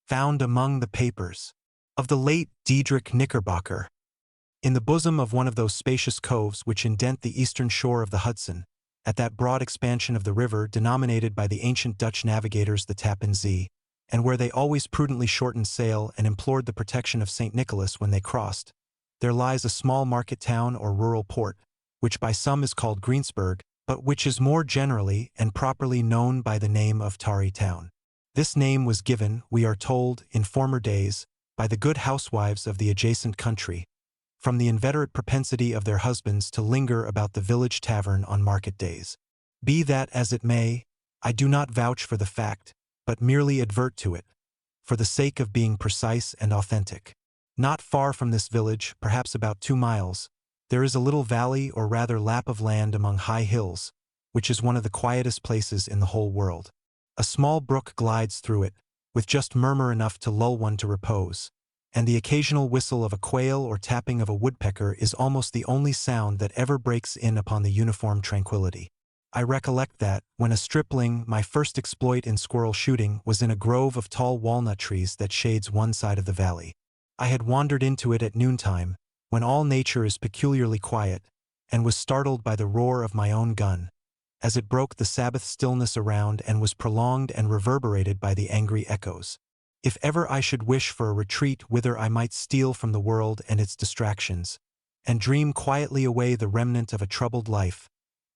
found among the papers of the late Diedrich Knickerbocker, in the bosom of one of those spacious coves which indent the eastern shore of the Hudson, at that broad expansion of the river denominated by the ancient Dutch navigators the Tappan Zee, and where they always prudently shortened sail and implored the protection of St. Nicholas when they crossed, there lies a small market town or rural port, which by some is called Greensburg, but which is more generally and properly known by the name of Tarry Town. This name was given, we are told, in former days, by the good housewives of the adjacent country, from the inveterate propensity of their husbands to linger about the village tavern on market days. Be that as it may, I do not vouch for the fact, but merely advert to it, for the sake of being precise and authentic. Not far from this village, perhaps about 2 miles, there is a little valley or rather lap of land among high hills, which is one of the quietest places in the whole world. A small brook glides through it, with just murmur enough to lull one to repose, and the occasional whistle of a quail or tapping of a woodpecker is almost the only sound that ever breaks in upon the uniform tranquility. I recollect that, when a stripling, my first exploit in squirrel shooting was in a grove of tall walnut trees that shades one side of the valley. I had wandered into it at noontime, when all nature is peculiarly quiet, and was startled by the roar of my own gun, as it broke the Sabbath stillness around and was prolonged and reverberated by the angry echoes. If ever I should wish for a retreat whither I might steal from the world and its distractions, and dream quietly away the remnant of a troubled life,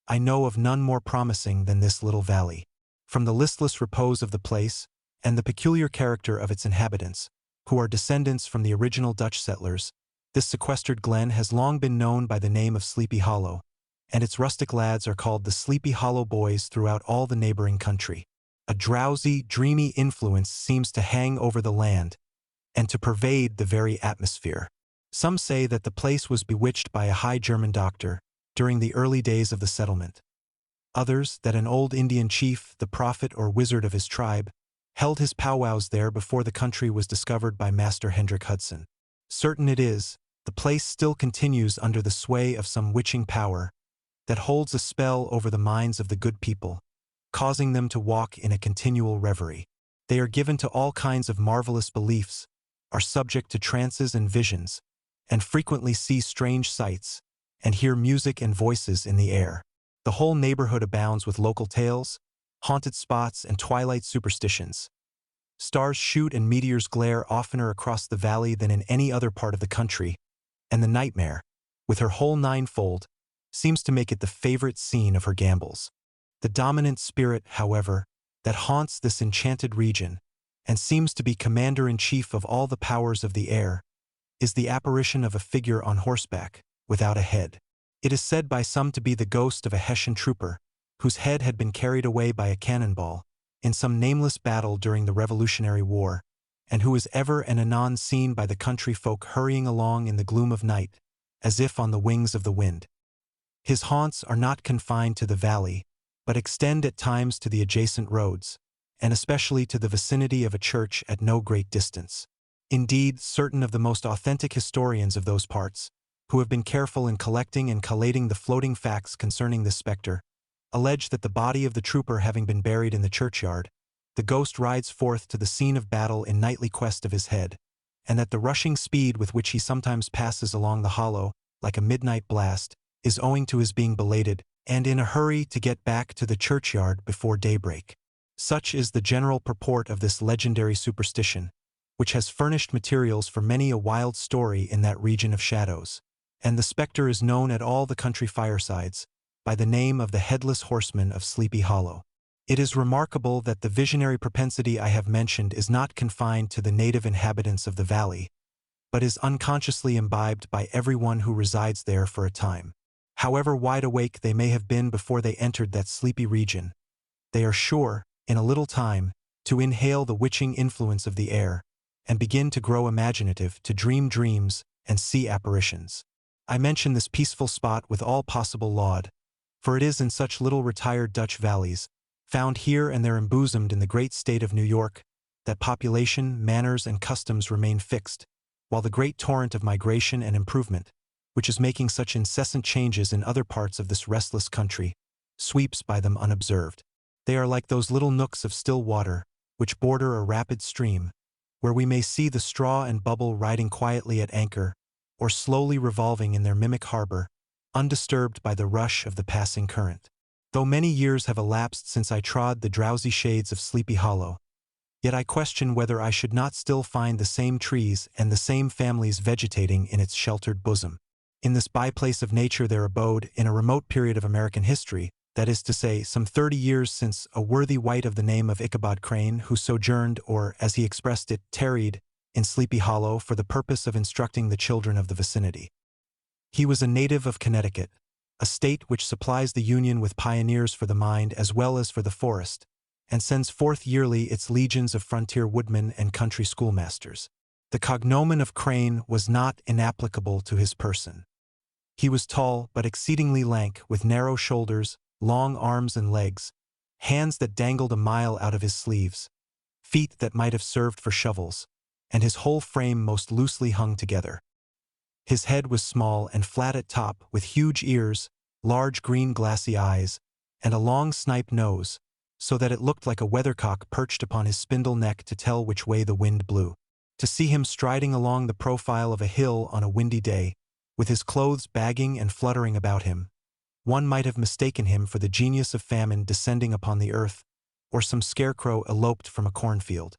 I know of none more promising than this little valley. From the listless repose of the place, and the peculiar character of its inhabitants, who are descendants from the original Dutch settlers, this sequestered glen has long been known by the name of Sleepy Hollow, and its rustic lads are called the Sleepy Hollow Boys throughout all the neighboring country. A drowsy, dreamy influence seems to hang over the land, and to pervade the very atmosphere. Some say that the place was bewitched by a high German doctor, during the early days of the settlement. Others, that an old Indian chief, the prophet or wizard of his tribe, held his powwows there before the country was discovered by Master Hendrik Hudson. Certain it is, the place still continues under the sway of some witching power that holds a spell over the minds of the good people, causing them to walk in a continual reverie. They are given to all kinds of marvelous beliefs, are subject to trances and visions, and frequently see strange sights, and hear music and voices in the air. The whole neighborhood abounds with local tales, haunted spots, and twilight superstitions. Stars shoot and meteors glare oftener across the valley than in any other part of the country, and the nightmare, with her whole ninefold, seems to make it the favorite scene of her gambols. The dominant spirit, however, that haunts this enchanted region, and seems to be commander-in-chief of all the powers of the air, is the apparition of a figure on horseback, without a head. It is said by some to be the ghost of a Hessian trooper, whose head had been carried away by a cannonball, in some nameless battle during the Revolutionary War, and who is ever and anon seen by the country folk hurrying along in the gloom of night, as if on the wings of the wind. His haunts are not confined to the valley, but extend at times to the adjacent roads, and especially to the vicinity of a church at no great distance. Indeed, certain of the most authentic historians of those parts, who have been careful in collecting and collating the floating facts concerning this spectre, allege that the body of the trooper having been buried in the churchyard, the ghost rides forth to the scene of battle in nightly quest of his head, and that the rushing speed with which he sometimes passes along the hollow, like a midnight blast, is owing to his being belated, and in a hurry to get back to the churchyard before daybreak. Such is the general purport of this legendary superstition, which has furnished materials for many a wild story in that region of shadows, and the spectre is known at all the country firesides, by the name of the Headless Horseman of Sleepy Hollow. It is remarkable that the visionary propensity I have mentioned is not confined to the native inhabitants of the valley, but is unconsciously imbibed by everyone who resides there for a time. However wide awake they may have been before they entered that sleepy region, they are sure, in a little time, to inhale the witching influence of the air, and begin to grow imaginative, to dream dreams, and see apparitions. I mention this peaceful spot with all possible laud, for it is in such little retired Dutch valleys, found here and there embosomed in the great state of New York, that population, manners, and customs remain fixed, while the great torrent of migration and improvement, which is making such incessant changes in other parts of this restless country, sweeps by them unobserved. They are like those little nooks of still water, which border a rapid stream, where we may see the straw and bubble riding quietly at anchor, or slowly revolving in their mimic harbor, undisturbed by the rush of the passing current. Though many years have elapsed since I trod the drowsy shades of Sleepy Hollow, yet I question whether I should not still find the same trees and the same families vegetating in its sheltered bosom. In this byplace of nature there abode, in a remote period of American history, that is to say, some 30 years since, a worthy wight of the name of Ichabod Crane, who sojourned, or, as he expressed it, tarried, in Sleepy Hollow for the purpose of instructing the children of the vicinity. He was a native of Connecticut, a state which supplies the Union with pioneers for the mind as well as for the forest, and sends forth yearly its legions of frontier woodmen and country schoolmasters. The cognomen of Crane was not inapplicable to his person. He was tall but exceedingly lank, with narrow shoulders, long arms and legs, hands that dangled a mile out of his sleeves, feet that might have served for shovels, and his whole frame most loosely hung together. His head was small and flat at top, with huge ears, large green glassy eyes, and a long snipe nose, so that it looked like a weathercock perched upon his spindle neck to tell which way the wind blew. To see him striding along the profile of a hill on a windy day, with his clothes bagging and fluttering about him, one might have mistaken him for the genius of famine descending upon the earth, or some scarecrow eloped from a cornfield.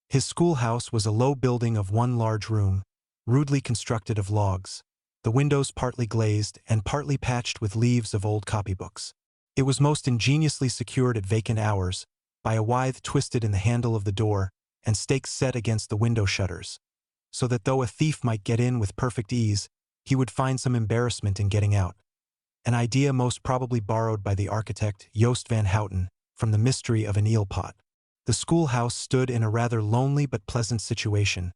His schoolhouse was a low building of one large room, rudely constructed of logs, the windows partly glazed and partly patched with leaves of old copybooks. It was most ingeniously secured at vacant hours, by a withe twisted in the handle of the door and stakes set against the window shutters, so that though a thief might get in with perfect ease, he would find some embarrassment in getting out. An idea most probably borrowed by the architect Joost van Houten from the mystery of an eel pot. The schoolhouse stood in a rather lonely but pleasant situation,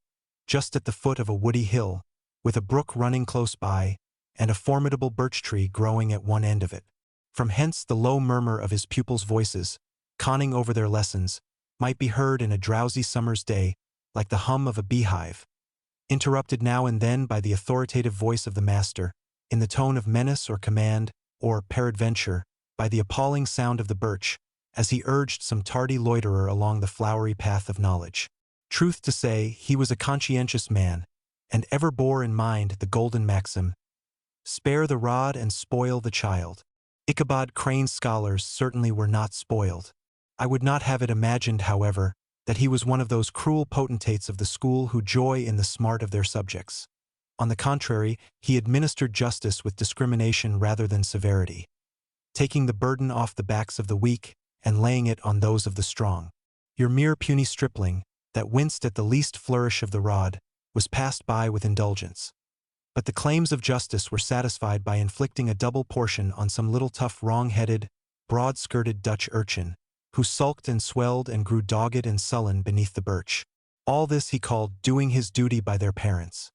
just at the foot of a woody hill, with a brook running close by, and a formidable birch tree growing at one end of it. From hence the low murmur of his pupils' voices, conning over their lessons, might be heard in a drowsy summer's day, like the hum of a beehive, interrupted now and then by the authoritative voice of the master, in the tone of menace or command, or, peradventure, by the appalling sound of the birch, as he urged some tardy loiterer along the flowery path of knowledge. Truth to say, he was a conscientious man, and ever bore in mind the golden maxim, "Spare the rod and spoil the child." Ichabod Crane's scholars certainly were not spoiled. I would not have it imagined, however, that he was one of those cruel potentates of the school who joy in the smart of their subjects. On the contrary, he administered justice with discrimination rather than severity, taking the burden off the backs of the weak and laying it on those of the strong. Your mere puny stripling, that winced at the least flourish of the rod, was passed by with indulgence. But the claims of justice were satisfied by inflicting a double portion on some little tough wrong-headed, broad-skirted Dutch urchin, who sulked and swelled and grew dogged and sullen beneath the birch. All this he called doing his duty by their parents.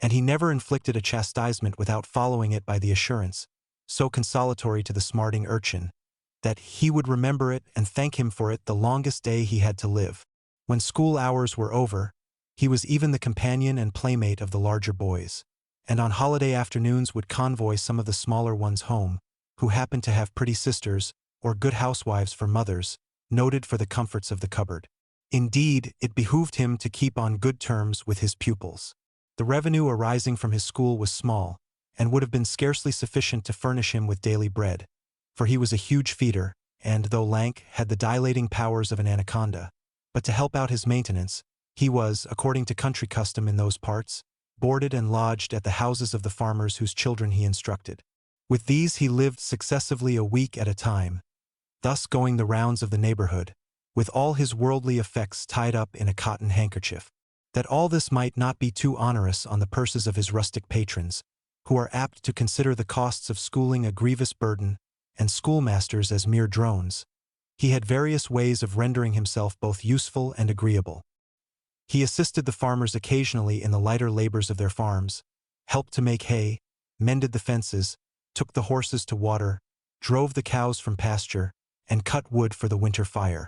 And he never inflicted a chastisement without following it by the assurance, so consolatory to the smarting urchin, that he would remember it and thank him for it the longest day he had to live. When school hours were over, he was even the companion and playmate of the larger boys, and on holiday afternoons would convoy some of the smaller ones home, who happened to have pretty sisters, or good housewives for mothers, noted for the comforts of the cupboard. Indeed, it behooved him to keep on good terms with his pupils. The revenue arising from his school was small, and would have been scarcely sufficient to furnish him with daily bread, for he was a huge feeder, and, though lank, had the dilating powers of an anaconda. But to help out his maintenance, he was, according to country custom in those parts, boarded and lodged at the houses of the farmers whose children he instructed. With these he lived successively a week at a time, thus going the rounds of the neighborhood, with all his worldly effects tied up in a cotton handkerchief. That all this might not be too onerous on the purses of his rustic patrons, who are apt to consider the costs of schooling a grievous burden, and schoolmasters as mere drones, he had various ways of rendering himself both useful and agreeable. He assisted the farmers occasionally in the lighter labors of their farms, helped to make hay, mended the fences, took the horses to water, drove the cows from pasture, and cut wood for the winter fire.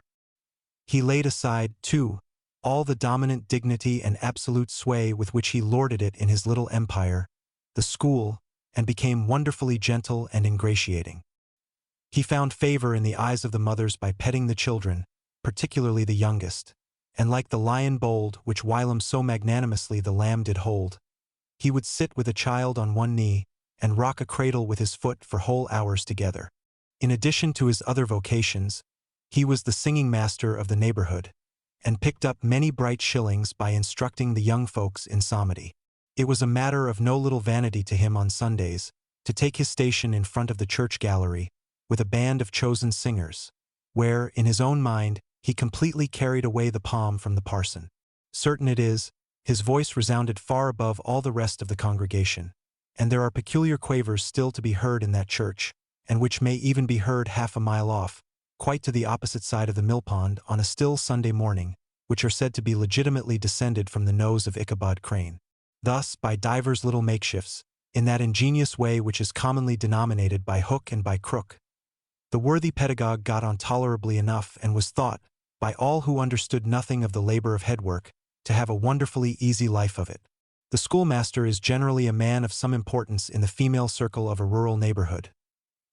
He laid aside, too, all the dominant dignity and absolute sway with which he lorded it in his little empire, the school, and became wonderfully gentle and ingratiating. He found favor in the eyes of the mothers by petting the children, particularly the youngest, and like the lion bold which whilom so magnanimously the lamb did hold, he would sit with a child on one knee, and rock a cradle with his foot for whole hours together. In addition to his other vocations, he was the singing master of the neighborhood, and picked up many bright shillings by instructing the young folks in psalmody. It was a matter of no little vanity to him on Sundays to take his station in front of the church gallery with a band of chosen singers, where, in his own mind, he completely carried away the palm from the parson. Certain it is, his voice resounded far above all the rest of the congregation, and there are peculiar quavers still to be heard in that church, and which may even be heard half a mile off, quite to the opposite side of the millpond on a still Sunday morning, which are said to be legitimately descended from the nose of Ichabod Crane. Thus, by divers little makeshifts, in that ingenious way which is commonly denominated by hook and by crook, the worthy pedagogue got on tolerably enough and was thought, by all who understood nothing of the labor of headwork, to have a wonderfully easy life of it. The schoolmaster is generally a man of some importance in the female circle of a rural neighborhood,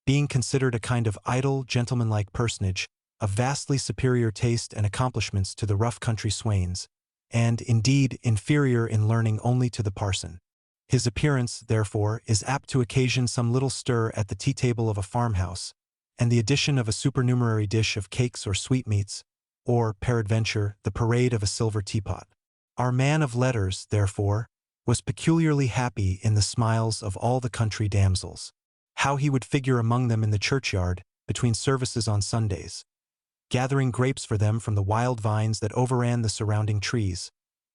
being considered a kind of idle, gentlemanlike personage, of vastly superior taste and accomplishments to the rough country swains, and, indeed, inferior in learning only to the parson. His appearance, therefore, is apt to occasion some little stir at the tea-table of a farmhouse, and the addition of a supernumerary dish of cakes or sweetmeats, or, peradventure, the parade of a silver teapot. Our man of letters, therefore, was peculiarly happy in the smiles of all the country damsels. How he would figure among them in the churchyard, between services on Sundays, gathering grapes for them from the wild vines that overran the surrounding trees,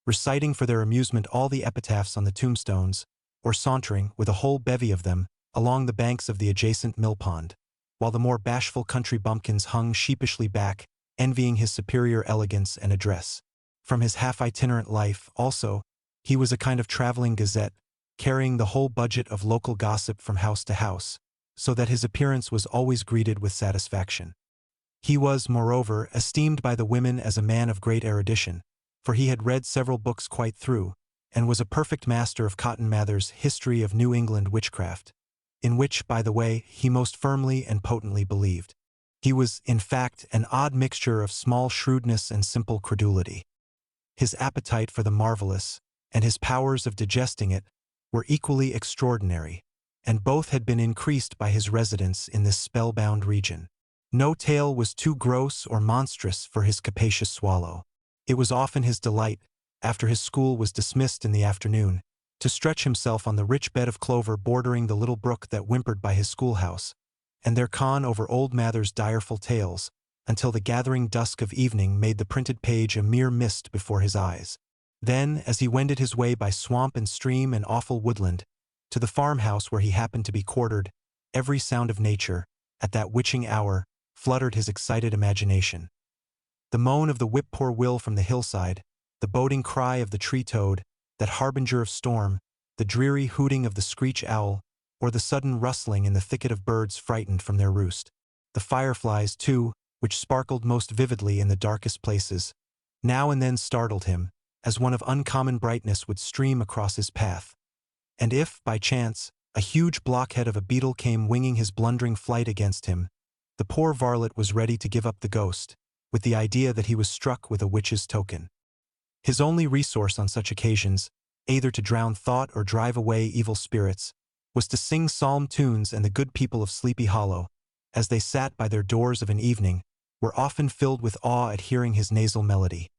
reciting for their amusement all the epitaphs on the tombstones, or sauntering, with a whole bevy of them, along the banks of the adjacent millpond, while the more bashful country bumpkins hung sheepishly back, envying his superior elegance and address. From his half-itinerant life, also, he was a kind of traveling gazette, carrying the whole budget of local gossip from house to house, so that his appearance was always greeted with satisfaction. He was, moreover, esteemed by the women as a man of great erudition, for he had read several books quite through, and was a perfect master of Cotton Mather's History of New England Witchcraft, in which, by the way, he most firmly and potently believed. He was, in fact, an odd mixture of small shrewdness and simple credulity. His appetite for the marvelous, and his powers of digesting it, were equally extraordinary, and both had been increased by his residence in this spellbound region. No tale was too gross or monstrous for his capacious swallow. It was often his delight, after his school was dismissed in the afternoon, to stretch himself on the rich bed of clover bordering the little brook that whimpered by his schoolhouse, and there con over old Mather's direful tales, until the gathering dusk of evening made the printed page a mere mist before his eyes. Then, as he wended his way by swamp and stream and awful woodland, to the farmhouse where he happened to be quartered, every sound of nature, at that witching hour, fluttered his excited imagination. The moan of the whip-poor-will from the hillside, the boding cry of the tree-toad, that harbinger of storm, the dreary hooting of the screech owl, or the sudden rustling in the thicket of birds frightened from their roost. The fireflies, too, which sparkled most vividly in the darkest places, now and then startled him, as one of uncommon brightness would stream across his path. And if, by chance, a huge blockhead of a beetle came winging his blundering flight against him, the poor varlet was ready to give up the ghost, with the idea that he was struck with a witch's token. His only resource on such occasions, either to drown thought or drive away evil spirits, was to sing psalm tunes, and the good people of Sleepy Hollow, as they sat by their doors of an evening, were often filled with awe at hearing his nasal melody,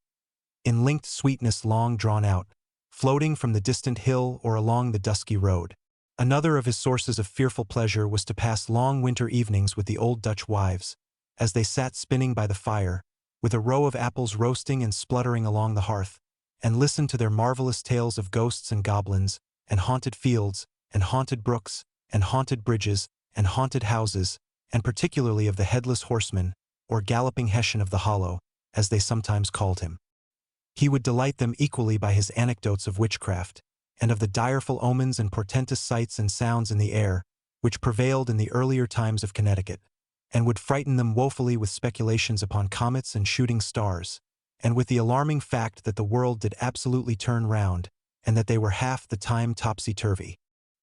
in linked sweetness long drawn out, floating from the distant hill or along the dusky road. Another of his sources of fearful pleasure was to pass long winter evenings with the old Dutch wives, as they sat spinning by the fire, with a row of apples roasting and spluttering along the hearth, and listened to their marvelous tales of ghosts and goblins, and haunted fields, and haunted brooks, and haunted bridges, and haunted houses, and particularly of the Headless Horseman, or Galloping Hessian of the Hollow, as they sometimes called him. He would delight them equally by his anecdotes of witchcraft, and of the direful omens and portentous sights and sounds in the air, which prevailed in the earlier times of Connecticut, and would frighten them woefully with speculations upon comets and shooting stars, and with the alarming fact that the world did absolutely turn round, and that they were half the time topsy-turvy.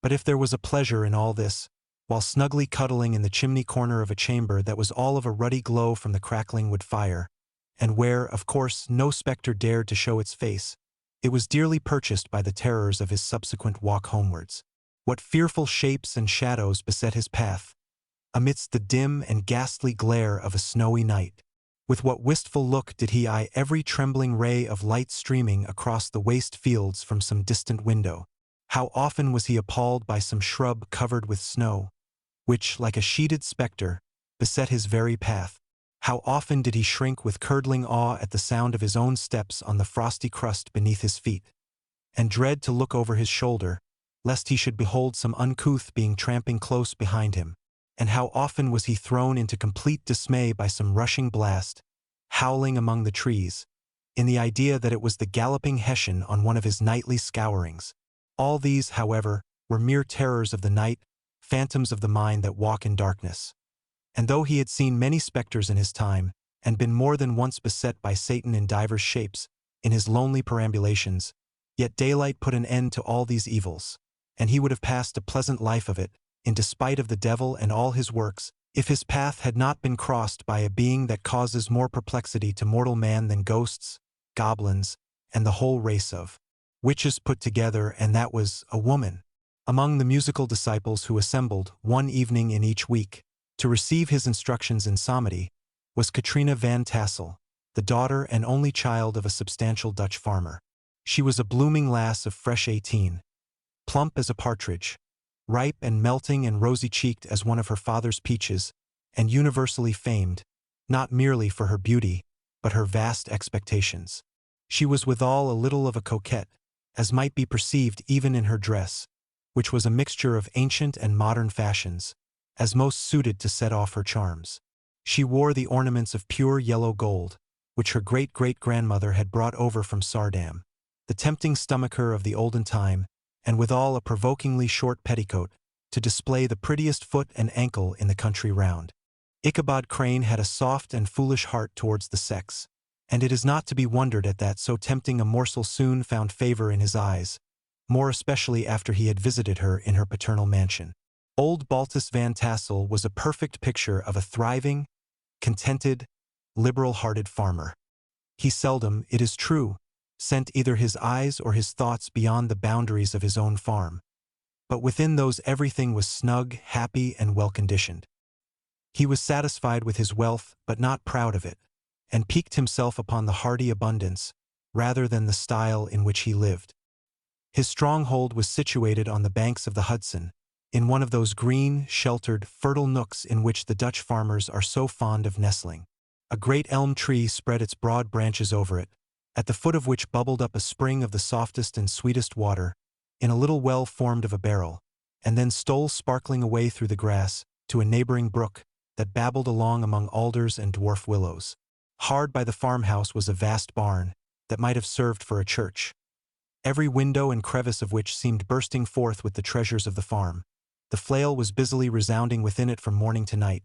But if there was a pleasure in all this, while snugly cuddling in the chimney corner of a chamber that was all of a ruddy glow from the crackling wood fire, and where, of course, no spectre dared to show its face, it was dearly purchased by the terrors of his subsequent walk homewards. What fearful shapes and shadows beset his path, amidst the dim and ghastly glare of a snowy night. With what wistful look did he eye every trembling ray of light streaming across the waste fields from some distant window. How often was he appalled by some shrub covered with snow, which, like a sheeted spectre, beset his very path. How often did he shrink with curdling awe at the sound of his own steps on the frosty crust beneath his feet, and dread to look over his shoulder, lest he should behold some uncouth being tramping close behind him. And how often was he thrown into complete dismay by some rushing blast, howling among the trees, in the idea that it was the galloping Hessian on one of his nightly scourings. All these, however, were mere terrors of the night, phantoms of the mind that walk in darkness. And though he had seen many spectres in his time, and been more than once beset by Satan in divers shapes, in his lonely perambulations, yet daylight put an end to all these evils, and he would have passed a pleasant life of it, in despite of the devil and all his works, if his path had not been crossed by a being that causes more perplexity to mortal man than ghosts, goblins, and the whole race of witches put together, and that was a woman. Among the musical disciples who assembled, one evening in each week, to receive his instructions in psalmody, was Katrina Van Tassel, the daughter and only child of a substantial Dutch farmer. She was a blooming lass of fresh 18, plump as a partridge, ripe and melting and rosy-cheeked as one of her father's peaches, and universally famed, not merely for her beauty, but her vast expectations. She was withal a little of a coquette, as might be perceived even in her dress, which was a mixture of ancient and modern fashions, as most suited to set off her charms. She wore the ornaments of pure yellow gold, which her great-great-grandmother had brought over from Sardam, the tempting stomacher of the olden time, and withal a provokingly short petticoat, to display the prettiest foot and ankle in the country round. Ichabod Crane had a soft and foolish heart towards the sex, and it is not to be wondered at that so tempting a morsel soon found favor in his eyes, more especially after he had visited her in her paternal mansion. Old Baltus Van Tassel was a perfect picture of a thriving, contented, liberal-hearted farmer. He seldom, it is true, sent either his eyes or his thoughts beyond the boundaries of his own farm, but within those everything was snug, happy, and well-conditioned. He was satisfied with his wealth, but not proud of it, and piqued himself upon the hearty abundance, rather than the style in which he lived. His stronghold was situated on the banks of the Hudson, in one of those green, sheltered, fertile nooks in which the Dutch farmers are so fond of nestling. A great elm tree spread its broad branches over it, at the foot of which bubbled up a spring of the softest and sweetest water, in a little well formed of a barrel, and then stole sparkling away through the grass, to a neighboring brook, that babbled along among alders and dwarf willows. Hard by the farmhouse was a vast barn, that might have served for a church, every window and crevice of which seemed bursting forth with the treasures of the farm. The flail was busily resounding within it from morning to night.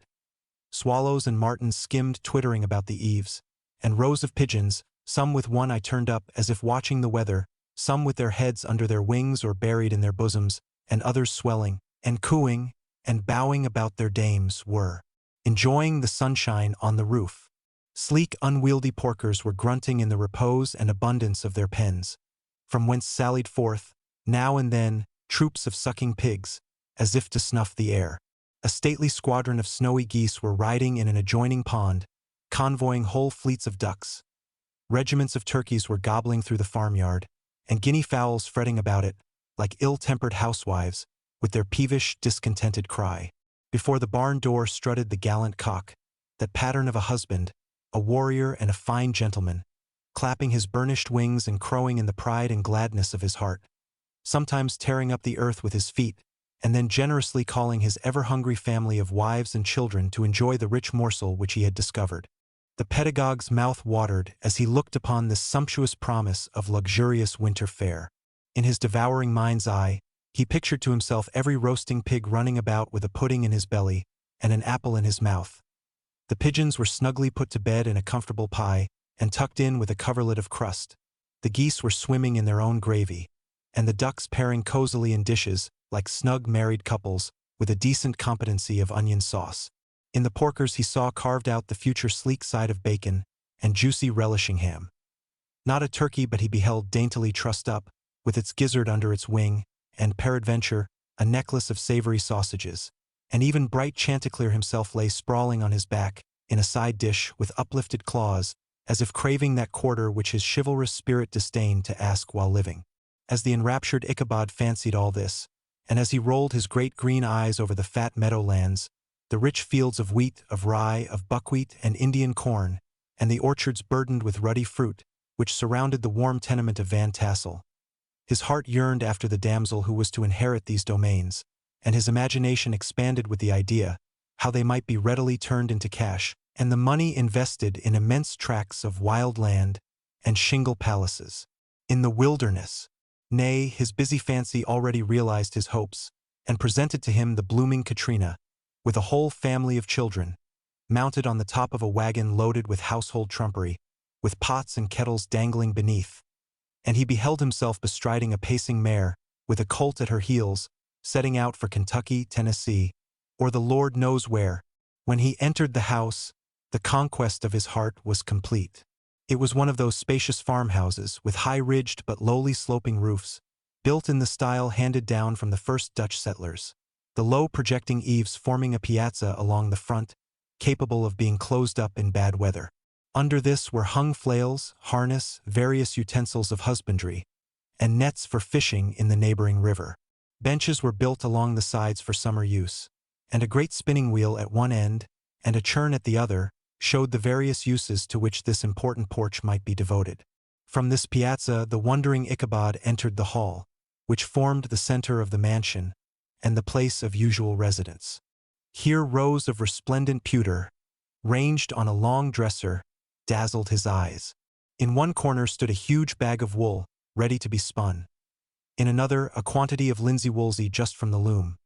Swallows and martins skimmed twittering about the eaves, and rows of pigeons, some with one eye turned up as if watching the weather, some with their heads under their wings or buried in their bosoms, and others swelling, and cooing, and bowing about their dames, were enjoying the sunshine on the roof. Sleek, unwieldy porkers were grunting in the repose and abundance of their pens, from whence sallied forth, now and then, troops of sucking pigs, as if to snuff the air. A stately squadron of snowy geese were riding in an adjoining pond, convoying whole fleets of ducks. Regiments of turkeys were gobbling through the farmyard, and guinea fowls fretting about it, like ill-tempered housewives, with their peevish, discontented cry. Before the barn door strutted the gallant cock, that pattern of a husband, a warrior and a fine gentleman, clapping his burnished wings and crowing in the pride and gladness of his heart, sometimes tearing up the earth with his feet, and then generously calling his ever-hungry family of wives and children to enjoy the rich morsel which he had discovered. The pedagogue's mouth watered as he looked upon this sumptuous promise of luxurious winter fare. In his devouring mind's eye, he pictured to himself every roasting pig running about with a pudding in his belly and an apple in his mouth. The pigeons were snugly put to bed in a comfortable pie and tucked in with a coverlet of crust. The geese were swimming in their own gravy, and the ducks pairing cozily in dishes, like snug married couples, with a decent competency of onion sauce. In the porkers he saw carved out the future sleek side of bacon, and juicy relishing ham. Not a turkey, but he beheld daintily trussed up, with its gizzard under its wing, and, peradventure, a necklace of savory sausages, and even bright Chanticleer himself lay sprawling on his back, in a side dish, with uplifted claws, as if craving that quarter which his chivalrous spirit disdained to ask while living. As the enraptured Ichabod fancied all this, and as he rolled his great green eyes over the fat meadowlands, the rich fields of wheat, of rye, of buckwheat and Indian corn, and the orchards burdened with ruddy fruit, which surrounded the warm tenement of Van Tassel, his heart yearned after the damsel who was to inherit these domains, and his imagination expanded with the idea how they might be readily turned into cash, and the money invested in immense tracts of wild land and shingle palaces in the wilderness. Nay, his busy fancy already realized his hopes, and presented to him the blooming Katrina, with a whole family of children, mounted on the top of a wagon loaded with household trumpery, with pots and kettles dangling beneath, and he beheld himself bestriding a pacing mare, with a colt at her heels, setting out for Kentucky, Tennessee, or the Lord knows where. When he entered the house, the conquest of his heart was complete. It was one of those spacious farmhouses with high-ridged but lowly sloping roofs, built in the style handed down from the first Dutch settlers, the low projecting eaves forming a piazza along the front, capable of being closed up in bad weather. Under this were hung flails, harness, various utensils of husbandry, and nets for fishing in the neighboring river. Benches were built along the sides for summer use, and a great spinning wheel at one end, and a churn at the other, showed the various uses to which this important porch might be devoted. From this piazza the wondering Ichabod entered the hall, which formed the center of the mansion, and the place of usual residence. Here rows of resplendent pewter, ranged on a long dresser, dazzled his eyes. In one corner stood a huge bag of wool, ready to be spun. In another, a quantity of linsey-woolsey just from the loom.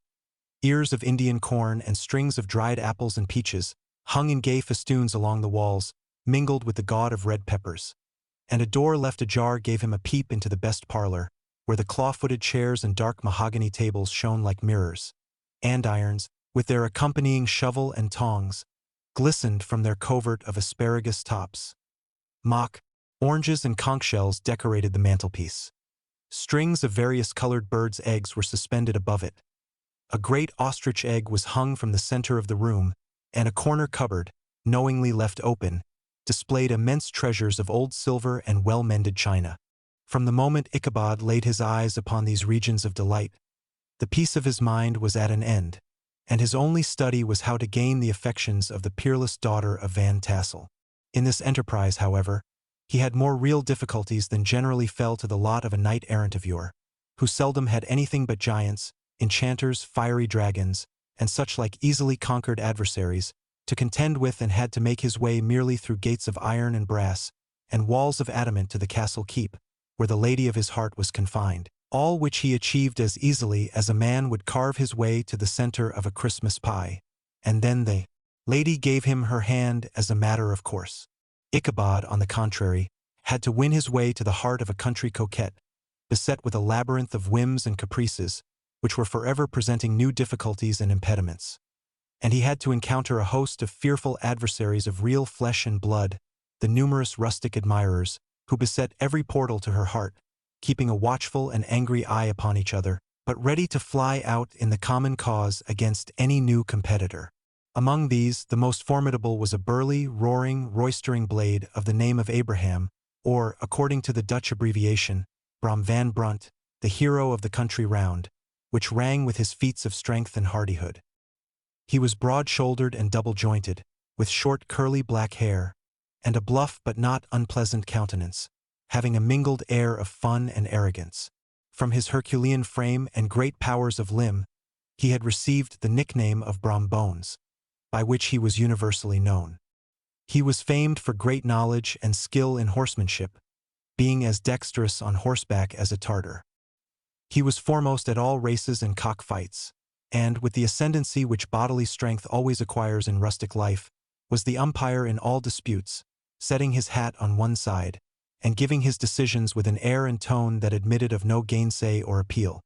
Ears of Indian corn and strings of dried apples and peaches hung in gay festoons along the walls, mingled with the gaud of red peppers. And a door left ajar gave him a peep into the best parlor, where the claw-footed chairs and dark mahogany tables shone like mirrors. Andirons, with their accompanying shovel and tongs, glistened from their covert of asparagus tops. Mock, oranges and conch shells decorated the mantelpiece. Strings of various colored birds' eggs were suspended above it. A great ostrich egg was hung from the center of the room, and a corner cupboard, knowingly left open, displayed immense treasures of old silver and well-mended china. From the moment Ichabod laid his eyes upon these regions of delight, the peace of his mind was at an end, and his only study was how to gain the affections of the peerless daughter of Van Tassel. In this enterprise, however, he had more real difficulties than generally fell to the lot of a knight-errant of yore, who seldom had anything but giants, enchanters, fiery dragons, and such like easily conquered adversaries, to contend with, and had to make his way merely through gates of iron and brass, and walls of adamant to the castle keep, where the lady of his heart was confined, all which he achieved as easily as a man would carve his way to the center of a Christmas pie, and then the lady gave him her hand as a matter of course. Ichabod, on the contrary, had to win his way to the heart of a country coquette, beset with a labyrinth of whims and caprices, which were forever presenting new difficulties and impediments. And he had to encounter a host of fearful adversaries of real flesh and blood, the numerous rustic admirers, who beset every portal to her heart, keeping a watchful and angry eye upon each other, but ready to fly out in the common cause against any new competitor. Among these, the most formidable was a burly, roaring, roistering blade of the name of Abraham, or, according to the Dutch abbreviation, Brom van Brunt, the hero of the country round, which rang with his feats of strength and hardihood. He was broad-shouldered and double-jointed, with short curly black hair, and a bluff but not unpleasant countenance, having a mingled air of fun and arrogance. From his Herculean frame and great powers of limb, he had received the nickname of Brom Bones, by which he was universally known. He was famed for great knowledge and skill in horsemanship, being as dexterous on horseback as a Tartar. He was foremost at all races and cockfights, and, with the ascendancy which bodily strength always acquires in rustic life, was the umpire in all disputes, setting his hat on one side, and giving his decisions with an air and tone that admitted of no gainsay or appeal.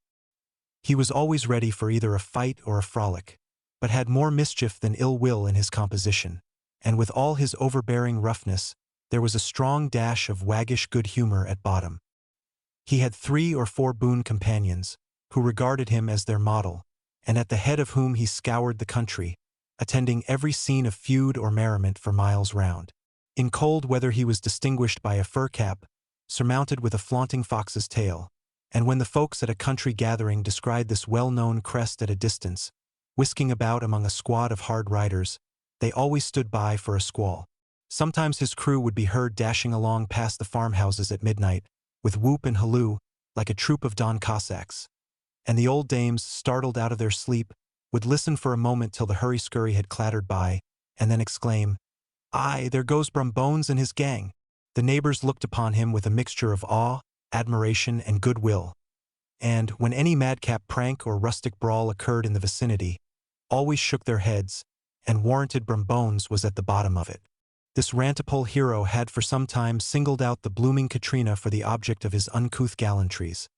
He was always ready for either a fight or a frolic, but had more mischief than ill will in his composition, and with all his overbearing roughness, there was a strong dash of waggish good humor at bottom. He had 3 or 4 boon companions, who regarded him as their model, and at the head of whom he scoured the country, attending every scene of feud or merriment for miles round. In cold weather he was distinguished by a fur cap, surmounted with a flaunting fox's tail, and when the folks at a country gathering descried this well-known crest at a distance, whisking about among a squad of hard riders, they always stood by for a squall. Sometimes his crew would be heard dashing along past the farmhouses at midnight, with whoop and halloo, like a troop of Don Cossacks. And the old dames, startled out of their sleep, would listen for a moment till the hurry-scurry had clattered by, and then exclaim, "Aye, there goes Brom Bones and his gang." The neighbors looked upon him with a mixture of awe, admiration, and goodwill, and, when any madcap prank or rustic brawl occurred in the vicinity, always shook their heads, and warranted Brom Bones was at the bottom of it. This rantipole hero had for some time singled out the blooming Katrina for the object of his uncouth gallantries,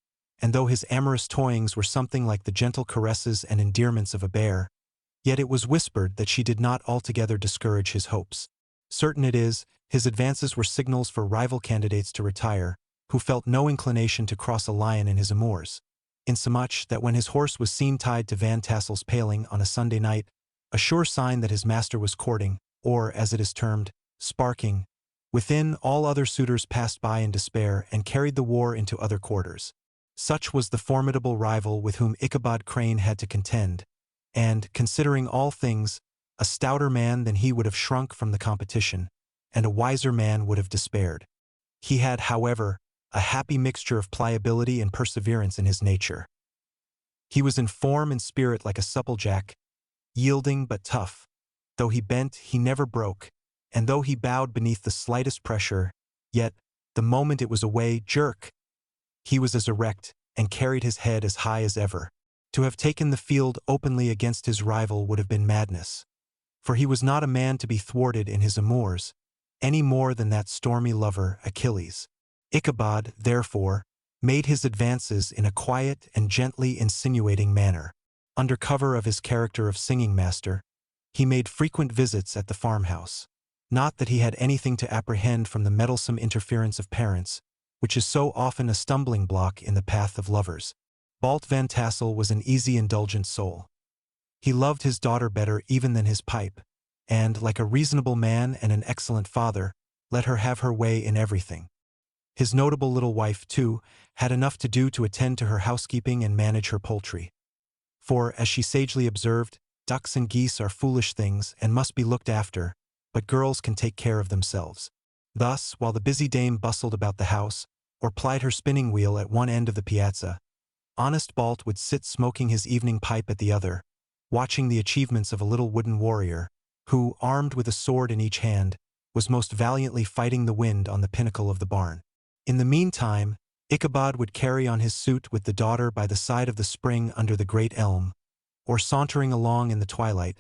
and though his amorous toyings were something like the gentle caresses and endearments of a bear, yet it was whispered that she did not altogether discourage his hopes. Certain it is, his advances were signals for rival candidates to retire, who felt no inclination to cross a lion in his amours, insomuch that when his horse was seen tied to Van Tassel's paling on a Sunday night, a sure sign that his master was courting, or, as it is termed, sparking, within, all other suitors passed by in despair and carried the war into other quarters. Such was the formidable rival with whom Ichabod Crane had to contend, and, considering all things, a stouter man than he would have shrunk from the competition, and a wiser man would have despaired. He had, however, a happy mixture of pliability and perseverance in his nature. He was in form and spirit like a supple jack, yielding but tough. Though he bent, he never broke, and though he bowed beneath the slightest pressure, yet, the moment it was away, jerk! He was as erect, and carried his head as high as ever. To have taken the field openly against his rival would have been madness, for he was not a man to be thwarted in his amours, any more than that stormy lover, Achilles. Ichabod, therefore, made his advances in a quiet and gently insinuating manner. Under cover of his character of singing master, he made frequent visits at the farmhouse. Not that he had anything to apprehend from the meddlesome interference of parents, which is so often a stumbling block in the path of lovers. Balt Van Tassel was an easy, indulgent soul. He loved his daughter better even than his pipe, and, like a reasonable man and an excellent father, let her have her way in everything. His notable little wife, too, had enough to do to attend to her housekeeping and manage her poultry. For, as she sagely observed, ducks and geese are foolish things and must be looked after, but girls can take care of themselves. Thus, while the busy dame bustled about the house, or plied her spinning wheel at one end of the piazza, honest Balt would sit smoking his evening pipe at the other, watching the achievements of a little wooden warrior, who, armed with a sword in each hand, was most valiantly fighting the wind on the pinnacle of the barn. In the meantime, Ichabod would carry on his suit with the daughter by the side of the spring under the great elm, or sauntering along in the twilight,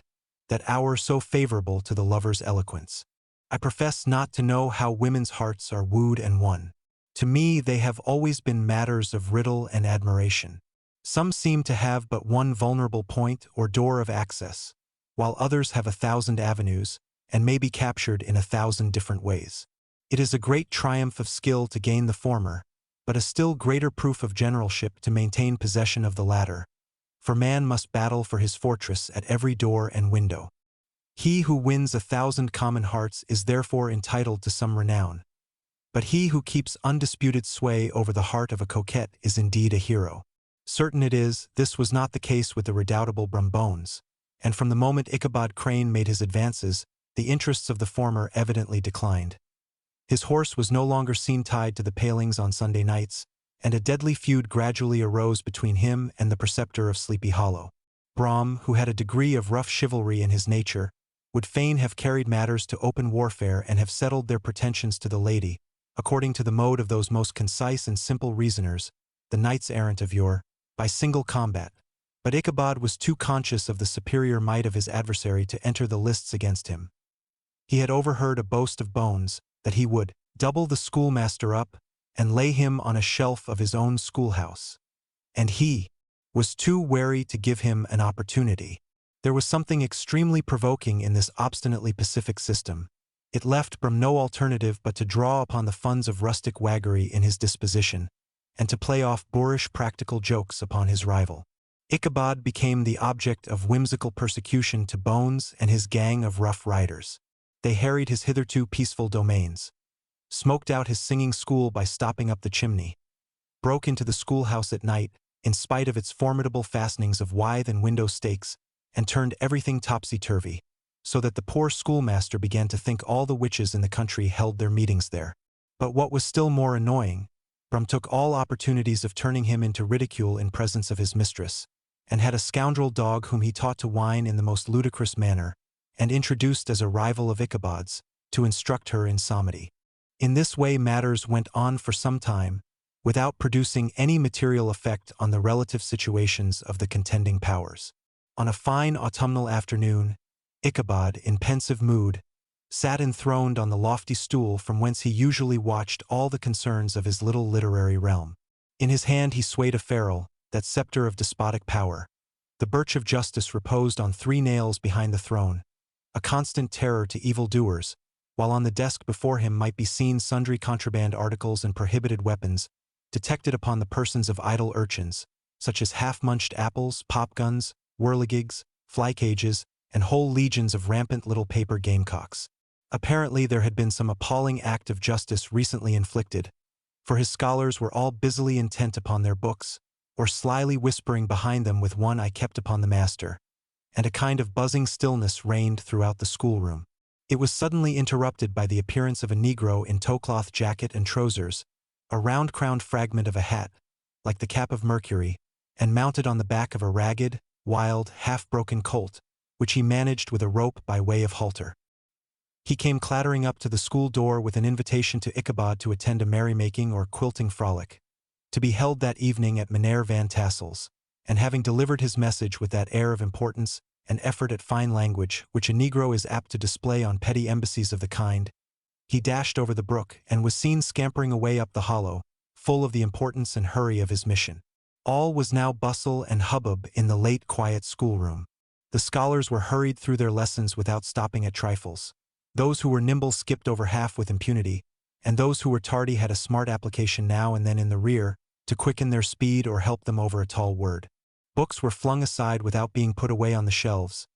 that hour so favorable to the lover's eloquence. I profess not to know how women's hearts are wooed and won. To me they have always been matters of riddle and admiration. Some seem to have but one vulnerable point or door of access, while others have 1,000 avenues, and may be captured in 1,000 different ways. It is a great triumph of skill to gain the former, but a still greater proof of generalship to maintain possession of the latter, for man must battle for his fortress at every door and window. He who wins 1,000 common hearts is therefore entitled to some renown, but he who keeps undisputed sway over the heart of a coquette is indeed a hero. Certain it is, this was not the case with the redoubtable Brom Bones, and from the moment Ichabod Crane made his advances, the interests of the former evidently declined. His horse was no longer seen tied to the palings on Sunday nights, and a deadly feud gradually arose between him and the preceptor of Sleepy Hollow. Brom, who had a degree of rough chivalry in his nature, would fain have carried matters to open warfare and have settled their pretensions to the lady, according to the mode of those most concise and simple reasoners, the knights-errant of yore, by single combat. But Ichabod was too conscious of the superior might of his adversary to enter the lists against him. He had overheard a boast of Bones, that he would double the schoolmaster up and lay him on a shelf of his own schoolhouse. And he was too wary to give him an opportunity. There was something extremely provoking in this obstinately pacific system, It left Brom no alternative but to draw upon the funds of rustic waggery in his disposition, and to play off boorish practical jokes upon his rival. Ichabod became the object of whimsical persecution to Bones and his gang of rough riders. They harried his hitherto peaceful domains, smoked out his singing school by stopping up the chimney, broke into the schoolhouse at night, in spite of its formidable fastenings of withe and window stakes, and turned everything topsy-turvy, so that the poor schoolmaster began to think all the witches in the country held their meetings there. But what was still more annoying, Brom took all opportunities of turning him into ridicule in presence of his mistress, and had a scoundrel dog whom he taught to whine in the most ludicrous manner, and introduced as a rival of Ichabod's, to instruct her in psalmody. In this way matters went on for some time, without producing any material effect on the relative situations of the contending powers. On a fine autumnal afternoon, Ichabod, in pensive mood, sat enthroned on the lofty stool from whence he usually watched all the concerns of his little literary realm. In his hand he swayed a ferule, that scepter of despotic power. The birch of justice reposed on 3 nails behind the throne, a constant terror to evildoers, while on the desk before him might be seen sundry contraband articles and prohibited weapons, detected upon the persons of idle urchins, such as half-munched apples, pop-guns, whirligigs, fly-cages, and whole legions of rampant little paper gamecocks. Apparently there had been some appalling act of justice recently inflicted, for his scholars were all busily intent upon their books, or slyly whispering behind them with one eye kept upon the master, and a kind of buzzing stillness reigned throughout the schoolroom. It was suddenly interrupted by the appearance of a negro in tow-cloth jacket and trousers, a round-crowned fragment of a hat, like the cap of Mercury, and mounted on the back of a ragged, wild, half-broken colt, which he managed with a rope by way of halter. He came clattering up to the school door with an invitation to Ichabod to attend a merrymaking or quilting frolic, to be held that evening at Katrina Van Tassel's, and having delivered his message with that air of importance and effort at fine language which a negro is apt to display on petty embassies of the kind, he dashed over the brook and was seen scampering away up the hollow, full of the importance and hurry of his mission. All was now bustle and hubbub in the late quiet schoolroom. The scholars were hurried through their lessons without stopping at trifles. Those who were nimble skipped over half with impunity, and those who were tardy had a smart application now and then in the rear, to quicken their speed or help them over a tall word. Books were flung aside without being put away on the shelves.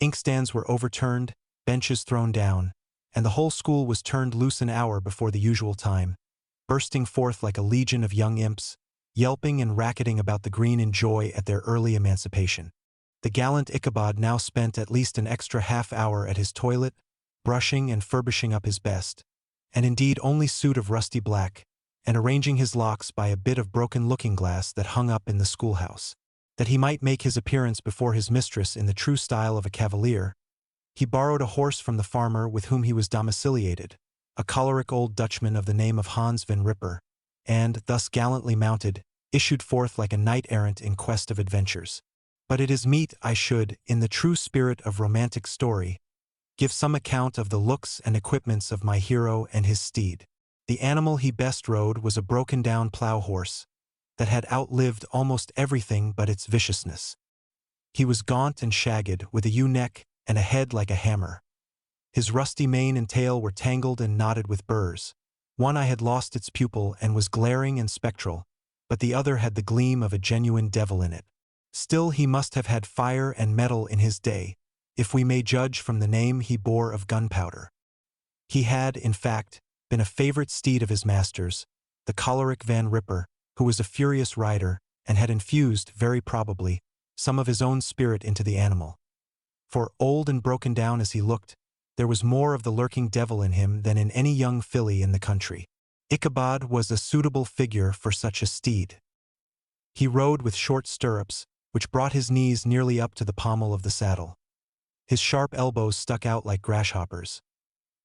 Inkstands were overturned, benches thrown down, and the whole school was turned loose an hour before the usual time, bursting forth like a legion of young imps, yelping and racketing about the green in joy at their early emancipation. The gallant Ichabod now spent at least an extra half-hour at his toilet, brushing and furbishing up his best, and indeed only suit of rusty black, and arranging his locks by a bit of broken looking-glass that hung up in the schoolhouse. That he might make his appearance before his mistress in the true style of a cavalier, he borrowed a horse from the farmer with whom he was domiciliated, a choleric old Dutchman of the name of Hans van Ripper, and, thus gallantly mounted, issued forth like a knight-errant in quest of adventures. But it is meet I should, in the true spirit of romantic story, give some account of the looks and equipments of my hero and his steed. The animal he best rode was a broken-down plough-horse that had outlived almost everything but its viciousness. He was gaunt and shagged, with a ewe-neck and a head like a hammer. His rusty mane and tail were tangled and knotted with burrs. One eye had lost its pupil and was glaring and spectral, but the other had the gleam of a genuine devil in it. Still he must have had fire and metal in his day, if we may judge from the name he bore of Gunpowder. He had, in fact, been a favorite steed of his master's, the choleric Van Ripper, who was a furious rider, and had infused, very probably, some of his own spirit into the animal. For, old and broken down as he looked, there was more of the lurking devil in him than in any young filly in the country. Ichabod was a suitable figure for such a steed. He rode with short stirrups, which brought his knees nearly up to the pommel of the saddle. His sharp elbows stuck out like grasshoppers.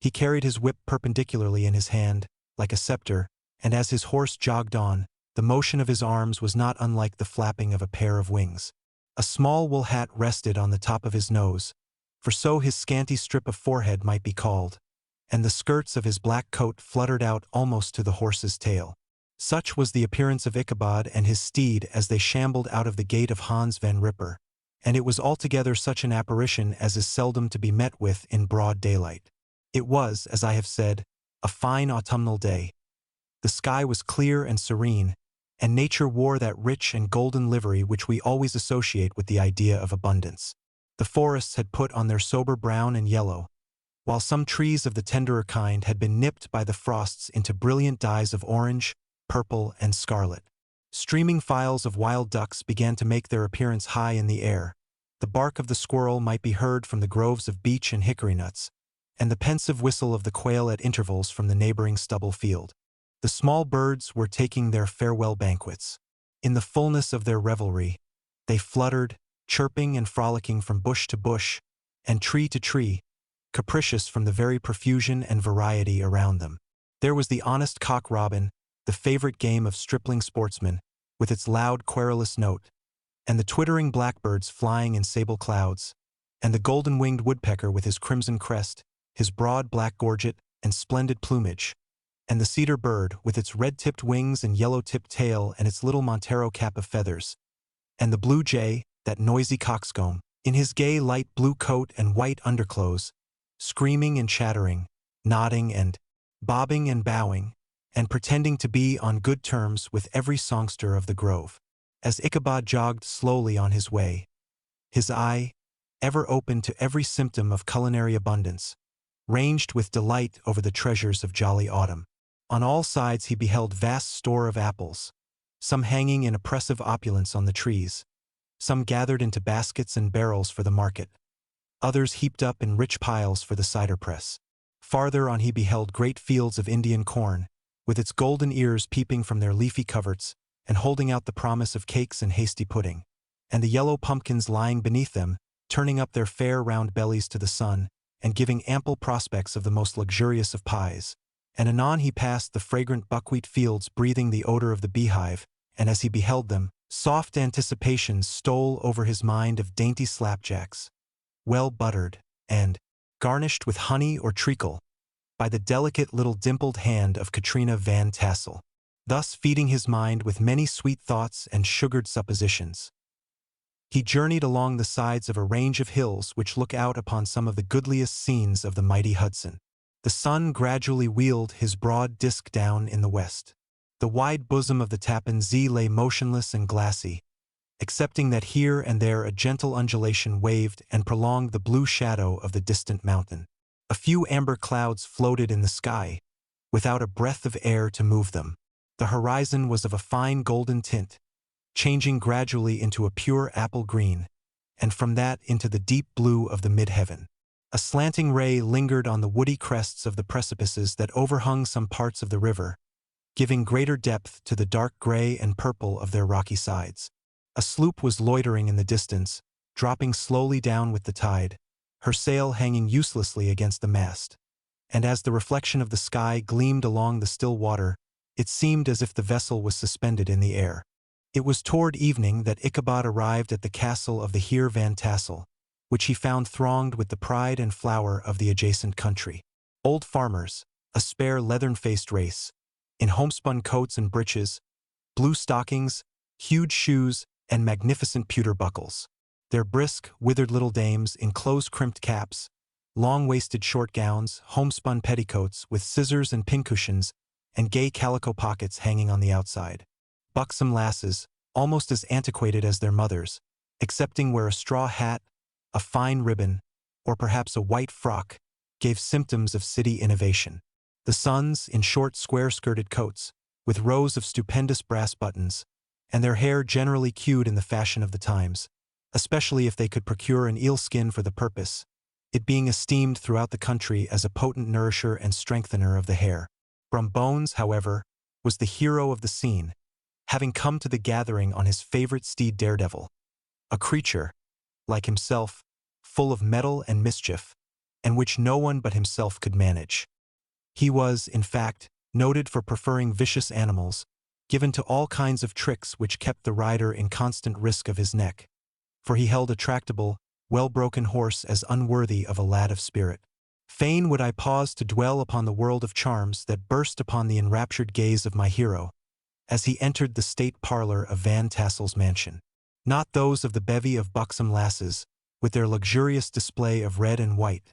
He carried his whip perpendicularly in his hand, like a scepter, and as his horse jogged on, the motion of his arms was not unlike the flapping of a pair of wings. A small wool hat rested on the top of his nose, for so his scanty strip of forehead might be called, and the skirts of his black coat fluttered out almost to the horse's tail. Such was the appearance of Ichabod and his steed as they shambled out of the gate of Hans van Ripper, and it was altogether such an apparition as is seldom to be met with in broad daylight. It was, as I have said, a fine autumnal day. The sky was clear and serene, and nature wore that rich and golden livery which we always associate with the idea of abundance. The forests had put on their sober brown and yellow, while some trees of the tenderer kind had been nipped by the frosts into brilliant dyes of orange, purple, and scarlet. Streaming files of wild ducks began to make their appearance high in the air. The bark of the squirrel might be heard from the groves of beech and hickory nuts, and the pensive whistle of the quail at intervals from the neighboring stubble field. The small birds were taking their farewell banquets. In the fullness of their revelry, they fluttered, chirping and frolicking from bush to bush, and tree to tree, capricious from the very profusion and variety around them. There was the honest cock-robin, the favorite game of stripling sportsmen, with its loud querulous note, and the twittering blackbirds flying in sable clouds, and the golden-winged woodpecker with his crimson crest, his broad black gorget, and splendid plumage, and the cedar bird with its red-tipped wings and yellow-tipped tail and its little Montero cap of feathers, and the blue jay, that noisy coxcomb, in his gay light blue coat and white underclothes, screaming and chattering, nodding and bobbing and bowing, and pretending to be on good terms with every songster of the grove. As Ichabod jogged slowly on his way, his eye, ever open to every symptom of culinary abundance, ranged with delight over the treasures of jolly autumn. On all sides he beheld vast store of apples, some hanging in oppressive opulence on the trees, some gathered into baskets and barrels for the market, others heaped up in rich piles for the cider press. Farther on he beheld great fields of Indian corn, with its golden ears peeping from their leafy coverts and holding out the promise of cakes and hasty pudding, and the yellow pumpkins lying beneath them, turning up their fair round bellies to the sun, and giving ample prospects of the most luxurious of pies. And anon he passed the fragrant buckwheat fields breathing the odor of the beehive, and as he beheld them, soft anticipations stole over his mind of dainty slapjacks, well buttered, and garnished with honey or treacle, by the delicate little dimpled hand of Katrina Van Tassel, thus feeding his mind with many sweet thoughts and sugared suppositions. He journeyed along the sides of a range of hills which look out upon some of the goodliest scenes of the mighty Hudson. The sun gradually wheeled his broad disk down in the west. The wide bosom of the Tappan Zee lay motionless and glassy, excepting that here and there a gentle undulation waved and prolonged the blue shadow of the distant mountain. A few amber clouds floated in the sky, without a breath of air to move them. The horizon was of a fine golden tint, changing gradually into a pure apple green, and from that into the deep blue of the mid-heaven. A slanting ray lingered on the woody crests of the precipices that overhung some parts of the river, giving greater depth to the dark gray and purple of their rocky sides. A sloop was loitering in the distance, dropping slowly down with the tide, her sail hanging uselessly against the mast, and as the reflection of the sky gleamed along the still water, it seemed as if the vessel was suspended in the air. It was toward evening that Ichabod arrived at the castle of the Heer Van Tassel, which he found thronged with the pride and flower of the adjacent country. Old farmers, a spare leathern-faced race, in homespun coats and breeches, blue stockings, huge shoes, and magnificent pewter buckles. Their brisk, withered little dames in close-crimped caps, long-waisted short gowns, homespun petticoats with scissors and pincushions, and gay calico pockets hanging on the outside. Buxom lasses, almost as antiquated as their mothers, excepting where a straw hat, a fine ribbon, or perhaps a white frock, gave symptoms of city innovation. The sons, in short square-skirted coats, with rows of stupendous brass buttons, and their hair generally queued in the fashion of the times, especially if they could procure an eel skin for the purpose, it being esteemed throughout the country as a potent nourisher and strengthener of the hair. Brom Bones, however, was the hero of the scene, having come to the gathering on his favorite steed Daredevil, a creature, like himself, full of mettle and mischief, and which no one but himself could manage. He was, in fact, noted for preferring vicious animals, given to all kinds of tricks which kept the rider in constant risk of his neck, for he held a tractable, well-broken horse as unworthy of a lad of spirit. Fain would I pause to dwell upon the world of charms that burst upon the enraptured gaze of my hero, as he entered the state parlor of Van Tassel's mansion. Not those of the bevy of buxom lasses, with their luxurious display of red and white,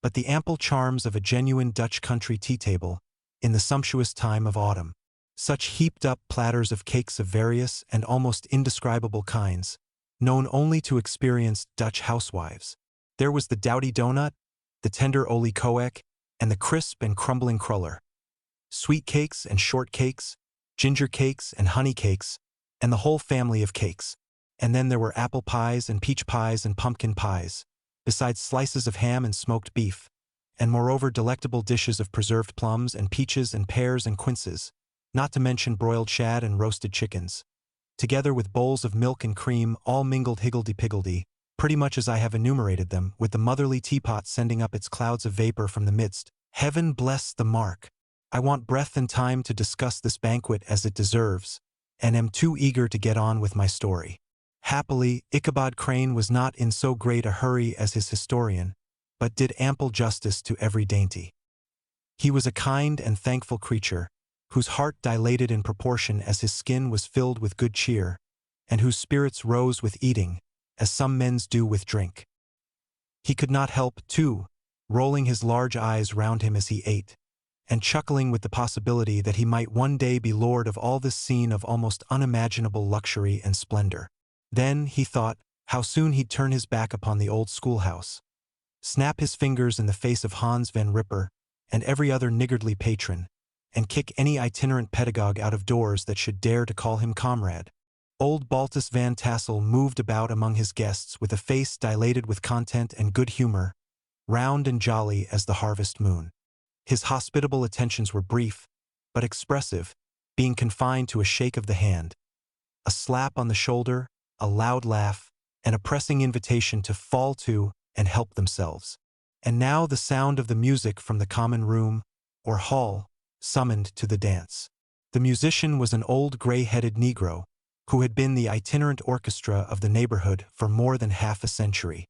but the ample charms of a genuine Dutch country tea table in the sumptuous time of autumn. Such heaped-up platters of cakes of various and almost indescribable kinds, known only to experienced Dutch housewives. There was the doughty donut, the tender olie koek, and the crisp and crumbling cruller. Sweet cakes and short cakes, ginger cakes and honey cakes, and the whole family of cakes. And then there were apple pies and peach pies and pumpkin pies, besides slices of ham and smoked beef, and moreover delectable dishes of preserved plums and peaches and pears and quinces, not to mention broiled shad and roasted chickens, together with bowls of milk and cream all mingled higgledy-piggledy, pretty much as I have enumerated them, with the motherly teapot sending up its clouds of vapor from the midst. Heaven bless the mark! I want breath and time to discuss this banquet as it deserves, and am too eager to get on with my story. Happily, Ichabod Crane was not in so great a hurry as his historian, but did ample justice to every dainty. He was a kind and thankful creature, whose heart dilated in proportion as his skin was filled with good cheer, and whose spirits rose with eating, as some men's do with drink. He could not help, too, rolling his large eyes round him as he ate, and chuckling with the possibility that he might one day be lord of all this scene of almost unimaginable luxury and splendor. Then, he thought, how soon he'd turn his back upon the old schoolhouse, snap his fingers in the face of Hans van Ripper and every other niggardly patron, and kick any itinerant pedagogue out of doors that should dare to call him comrade. Old Baltus Van Tassel moved about among his guests with a face dilated with content and good humor, round and jolly as the harvest moon. His hospitable attentions were brief, but expressive, being confined to a shake of the hand, a slap on the shoulder, a loud laugh, and a pressing invitation to fall to and help themselves. And now the sound of the music from the common room, or hall, summoned to the dance. The musician was an old gray-headed Negro, who had been the itinerant orchestra of the neighborhood for more than half a century.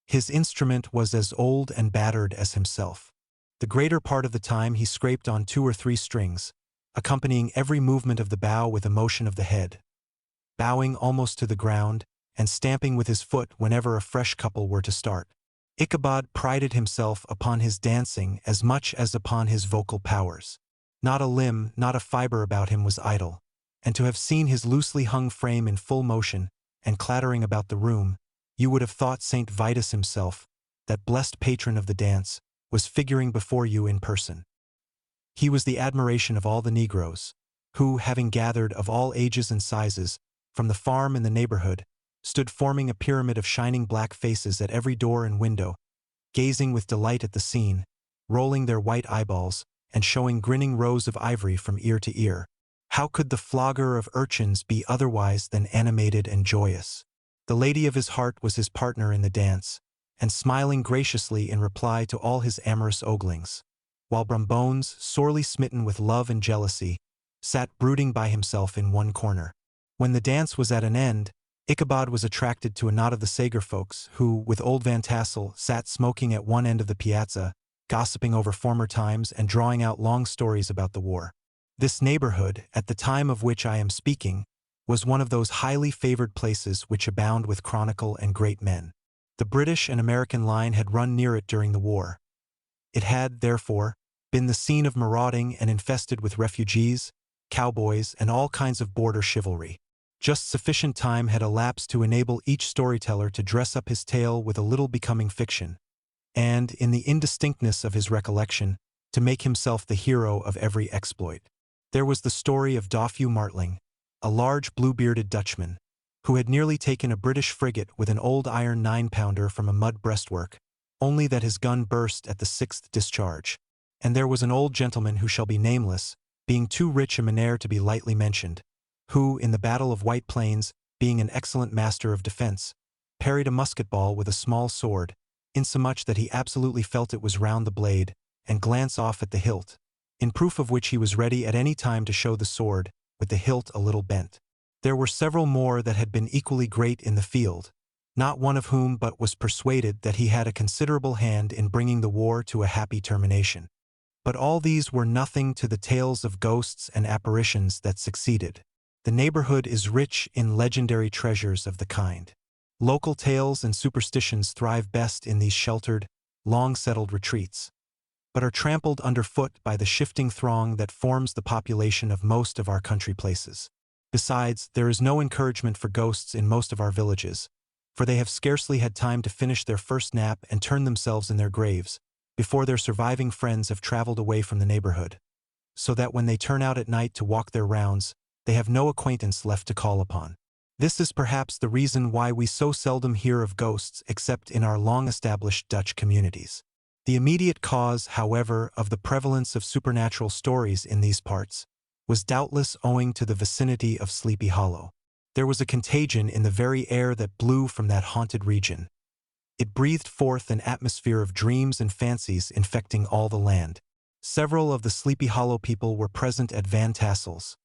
His instrument was as old and battered as himself. The greater part of the time he scraped on 2 or 3 strings, accompanying every movement of the bow with a motion of the head, bowing almost to the ground, and stamping with his foot whenever a fresh couple were to start. Ichabod prided himself upon his dancing as much as upon his vocal powers. Not a limb, not a fiber about him was idle, and to have seen his loosely hung frame in full motion and clattering about the room, you would have thought St. Vitus himself, that blessed patron of the dance, was figuring before you in person. He was the admiration of all the Negroes, who, having gathered of all ages and sizes from the farm in the neighborhood, stood forming a pyramid of shining black faces at every door and window, gazing with delight at the scene, rolling their white eyeballs, and showing grinning rows of ivory from ear to ear. How could the flogger of urchins be otherwise than animated and joyous? The lady of his heart was his partner in the dance, and smiling graciously in reply to all his amorous oglings, while Brom Bones, sorely smitten with love and jealousy, sat brooding by himself in one corner. When the dance was at an end, Ichabod was attracted to a knot of the Sager folks who, with old Van Tassel, sat smoking at one end of the piazza, gossiping over former times and drawing out long stories about the war. This neighborhood, at the time of which I am speaking, was one of those highly favored places which abound with chronicle and great men. The British and American line had run near it during the war. It had, therefore, been the scene of marauding and infested with refugees, cowboys, and all kinds of border chivalry. Just sufficient time had elapsed to enable each storyteller to dress up his tale with a little becoming fiction, and, in the indistinctness of his recollection, to make himself the hero of every exploit. There was the story of Doffue Martling, a large blue-bearded Dutchman, who had nearly taken a British frigate with an old iron 9-pounder from a mud breastwork, only that his gun burst at the 6th discharge. And there was an old gentleman who shall be nameless, being too rich a manner to be lightly mentioned, who, in the Battle of White Plains, being an excellent master of defense, parried a musket-ball with a small sword, insomuch that he absolutely felt it was round the blade, and glance off at the hilt, in proof of which he was ready at any time to show the sword, with the hilt a little bent. There were several more that had been equally great in the field, not one of whom but was persuaded that he had a considerable hand in bringing the war to a happy termination. But all these were nothing to the tales of ghosts and apparitions that succeeded. The neighborhood is rich in legendary treasures of the kind. Local tales and superstitions thrive best in these sheltered, long-settled retreats, but are trampled underfoot by the shifting throng that forms the population of most of our country places. Besides, there is no encouragement for ghosts in most of our villages, for they have scarcely had time to finish their first nap and turn themselves in their graves, before their surviving friends have traveled away from the neighborhood, so that when they turn out at night to walk their rounds, they have no acquaintance left to call upon. This is perhaps the reason why we so seldom hear of ghosts except in our long-established Dutch communities. The immediate cause, however, of the prevalence of supernatural stories in these parts was doubtless owing to the vicinity of Sleepy Hollow. There was a contagion in the very air that blew from that haunted region. It breathed forth an atmosphere of dreams and fancies infecting all the land. Several of the Sleepy Hollow people were present at Van Tassel's,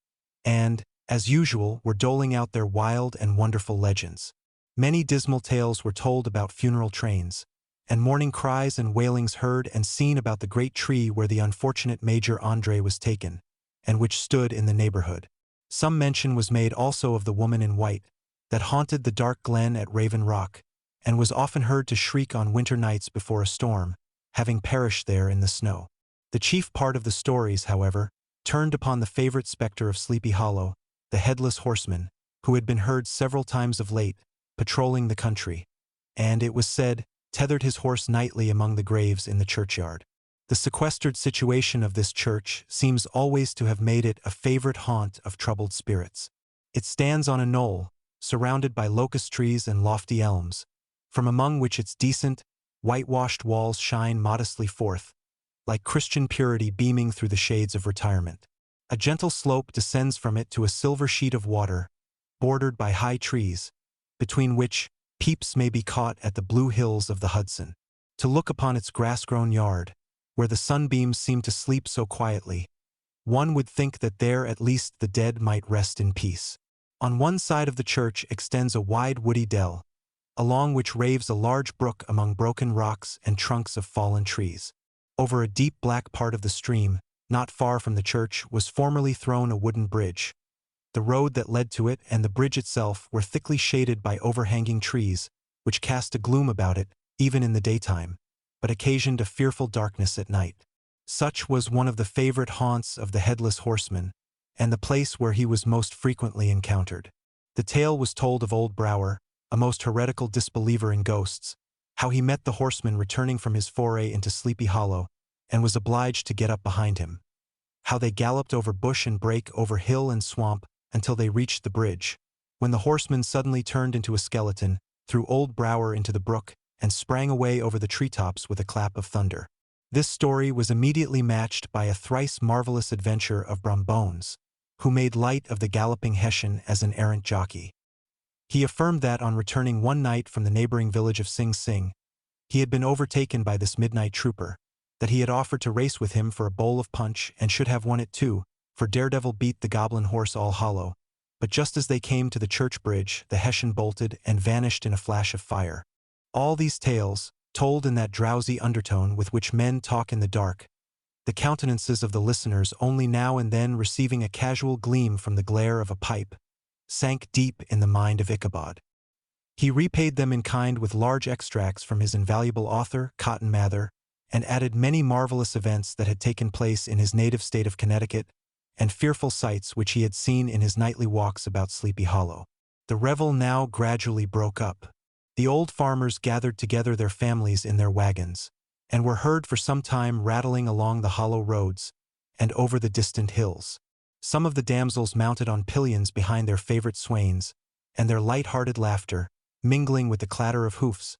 and, as usual, were doling out their wild and wonderful legends. Many dismal tales were told about funeral trains, and mourning cries and wailings heard and seen about the great tree where the unfortunate Major Andre was taken, and which stood in the neighborhood. Some mention was made also of the woman in white, that haunted the dark glen at Raven Rock, and was often heard to shriek on winter nights before a storm, having perished there in the snow. The chief part of the stories, however, turned upon the favorite specter of Sleepy Hollow, the Headless Horseman, who had been heard several times of late, patrolling the country, and, it was said, tethered his horse nightly among the graves in the churchyard. The sequestered situation of this church seems always to have made it a favorite haunt of troubled spirits. It stands on a knoll, surrounded by locust trees and lofty elms, from among which its decent, whitewashed walls shine modestly forth, like Christian purity beaming through the shades of retirement. A gentle slope descends from it to a silver sheet of water, bordered by high trees, between which peeps may be caught at the blue hills of the Hudson. To look upon its grass-grown yard, where the sunbeams seem to sleep so quietly, one would think that there at least the dead might rest in peace. On one side of the church extends a wide woody dell, along which raves a large brook among broken rocks and trunks of fallen trees. Over a deep black part of the stream, not far from the church, was formerly thrown a wooden bridge. The road that led to it and the bridge itself were thickly shaded by overhanging trees, which cast a gloom about it, even in the daytime, but occasioned a fearful darkness at night. Such was one of the favorite haunts of the Headless Horseman, and the place where he was most frequently encountered. The tale was told of old Brower, a most heretical disbeliever in ghosts, how he met the horseman returning from his foray into Sleepy Hollow, and was obliged to get up behind him. How they galloped over bush and brake, over hill and swamp, until they reached the bridge, when the horseman suddenly turned into a skeleton, threw old Brower into the brook, and sprang away over the treetops with a clap of thunder. This story was immediately matched by a thrice marvelous adventure of Brom Bones, who made light of the galloping Hessian as an errant jockey. He affirmed that on returning one night from the neighboring village of Sing Sing, he had been overtaken by this midnight trooper, that he had offered to race with him for a bowl of punch and should have won it too, for Daredevil beat the goblin horse all hollow, but just as they came to the church bridge, the Hessian bolted and vanished in a flash of fire. All these tales, told in that drowsy undertone with which men talk in the dark, the countenances of the listeners only now and then receiving a casual gleam from the glare of a pipe, sank deep in the mind of Ichabod. He repaid them in kind with large extracts from his invaluable author, Cotton Mather, and added many marvelous events that had taken place in his native state of Connecticut, and fearful sights which he had seen in his nightly walks about Sleepy Hollow. The revel now gradually broke up. The old farmers gathered together their families in their wagons, and were heard for some time rattling along the hollow roads and over the distant hills. Some of the damsels mounted on pillions behind their favorite swains, and their light-hearted laughter, mingling with the clatter of hoofs,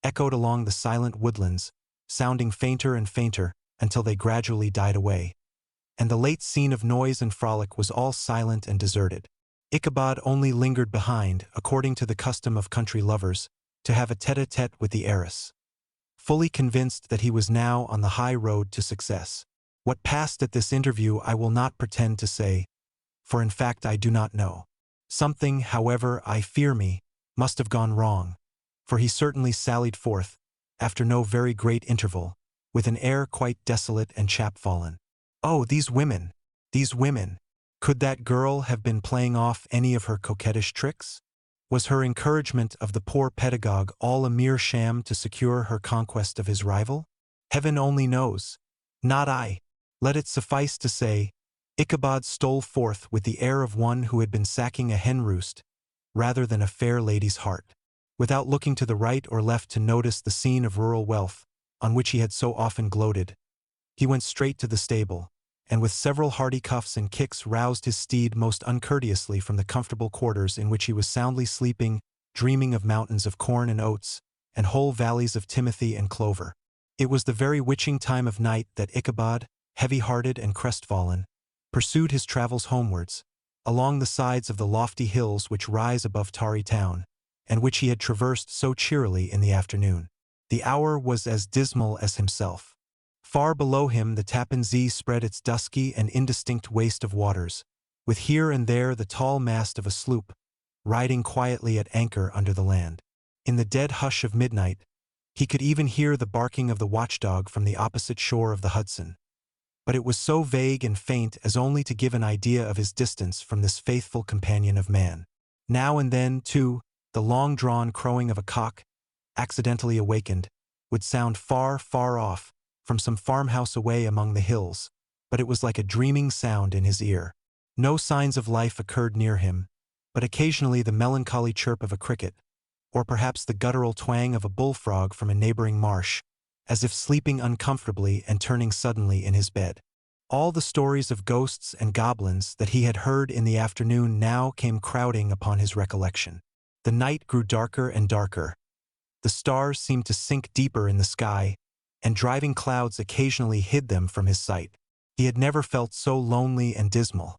echoed along the silent woodlands, sounding fainter and fainter until they gradually died away. And the late scene of noise and frolic was all silent and deserted. Ichabod only lingered behind, according to the custom of country lovers, to have a tête-à-tête with the heiress, fully convinced that he was now on the high road to success. What passed at this interview I will not pretend to say, for in fact I do not know. Something, however, I fear me, must have gone wrong, for he certainly sallied forth, after no very great interval, with an air quite desolate and chapfallen. Oh, these women! These women! Could that girl have been playing off any of her coquettish tricks? Was her encouragement of the poor pedagogue all a mere sham to secure her conquest of his rival? Heaven only knows. Not I. Let it suffice to say, Ichabod stole forth with the air of one who had been sacking a hen roost, rather than a fair lady's heart. Without looking to the right or left to notice the scene of rural wealth, on which he had so often gloated, he went straight to the stable, and with several hearty cuffs and kicks roused his steed most uncourteously from the comfortable quarters in which he was soundly sleeping, dreaming of mountains of corn and oats, and whole valleys of timothy and clover. It was the very witching time of night that Ichabod, heavy-hearted and crestfallen, pursued his travels homewards, along the sides of the lofty hills which rise above Tarry town, and which he had traversed so cheerily in the afternoon. The hour was as dismal as himself. Far below him the Tappan Zee spread its dusky and indistinct waste of waters, with here and there the tall mast of a sloop, riding quietly at anchor under the land. In the dead hush of midnight, he could even hear the barking of the watchdog from the opposite shore of the Hudson. But it was so vague and faint as only to give an idea of his distance from this faithful companion of man. Now and then, too, the long-drawn crowing of a cock, accidentally awakened, would sound far, far off, from some farmhouse away among the hills, but it was like a dreaming sound in his ear. No signs of life occurred near him, but occasionally the melancholy chirp of a cricket, or perhaps the guttural twang of a bullfrog from a neighboring marsh, as if sleeping uncomfortably and turning suddenly in his bed. All the stories of ghosts and goblins that he had heard in the afternoon now came crowding upon his recollection. The night grew darker and darker. The stars seemed to sink deeper in the sky, and driving clouds occasionally hid them from his sight. He had never felt so lonely and dismal.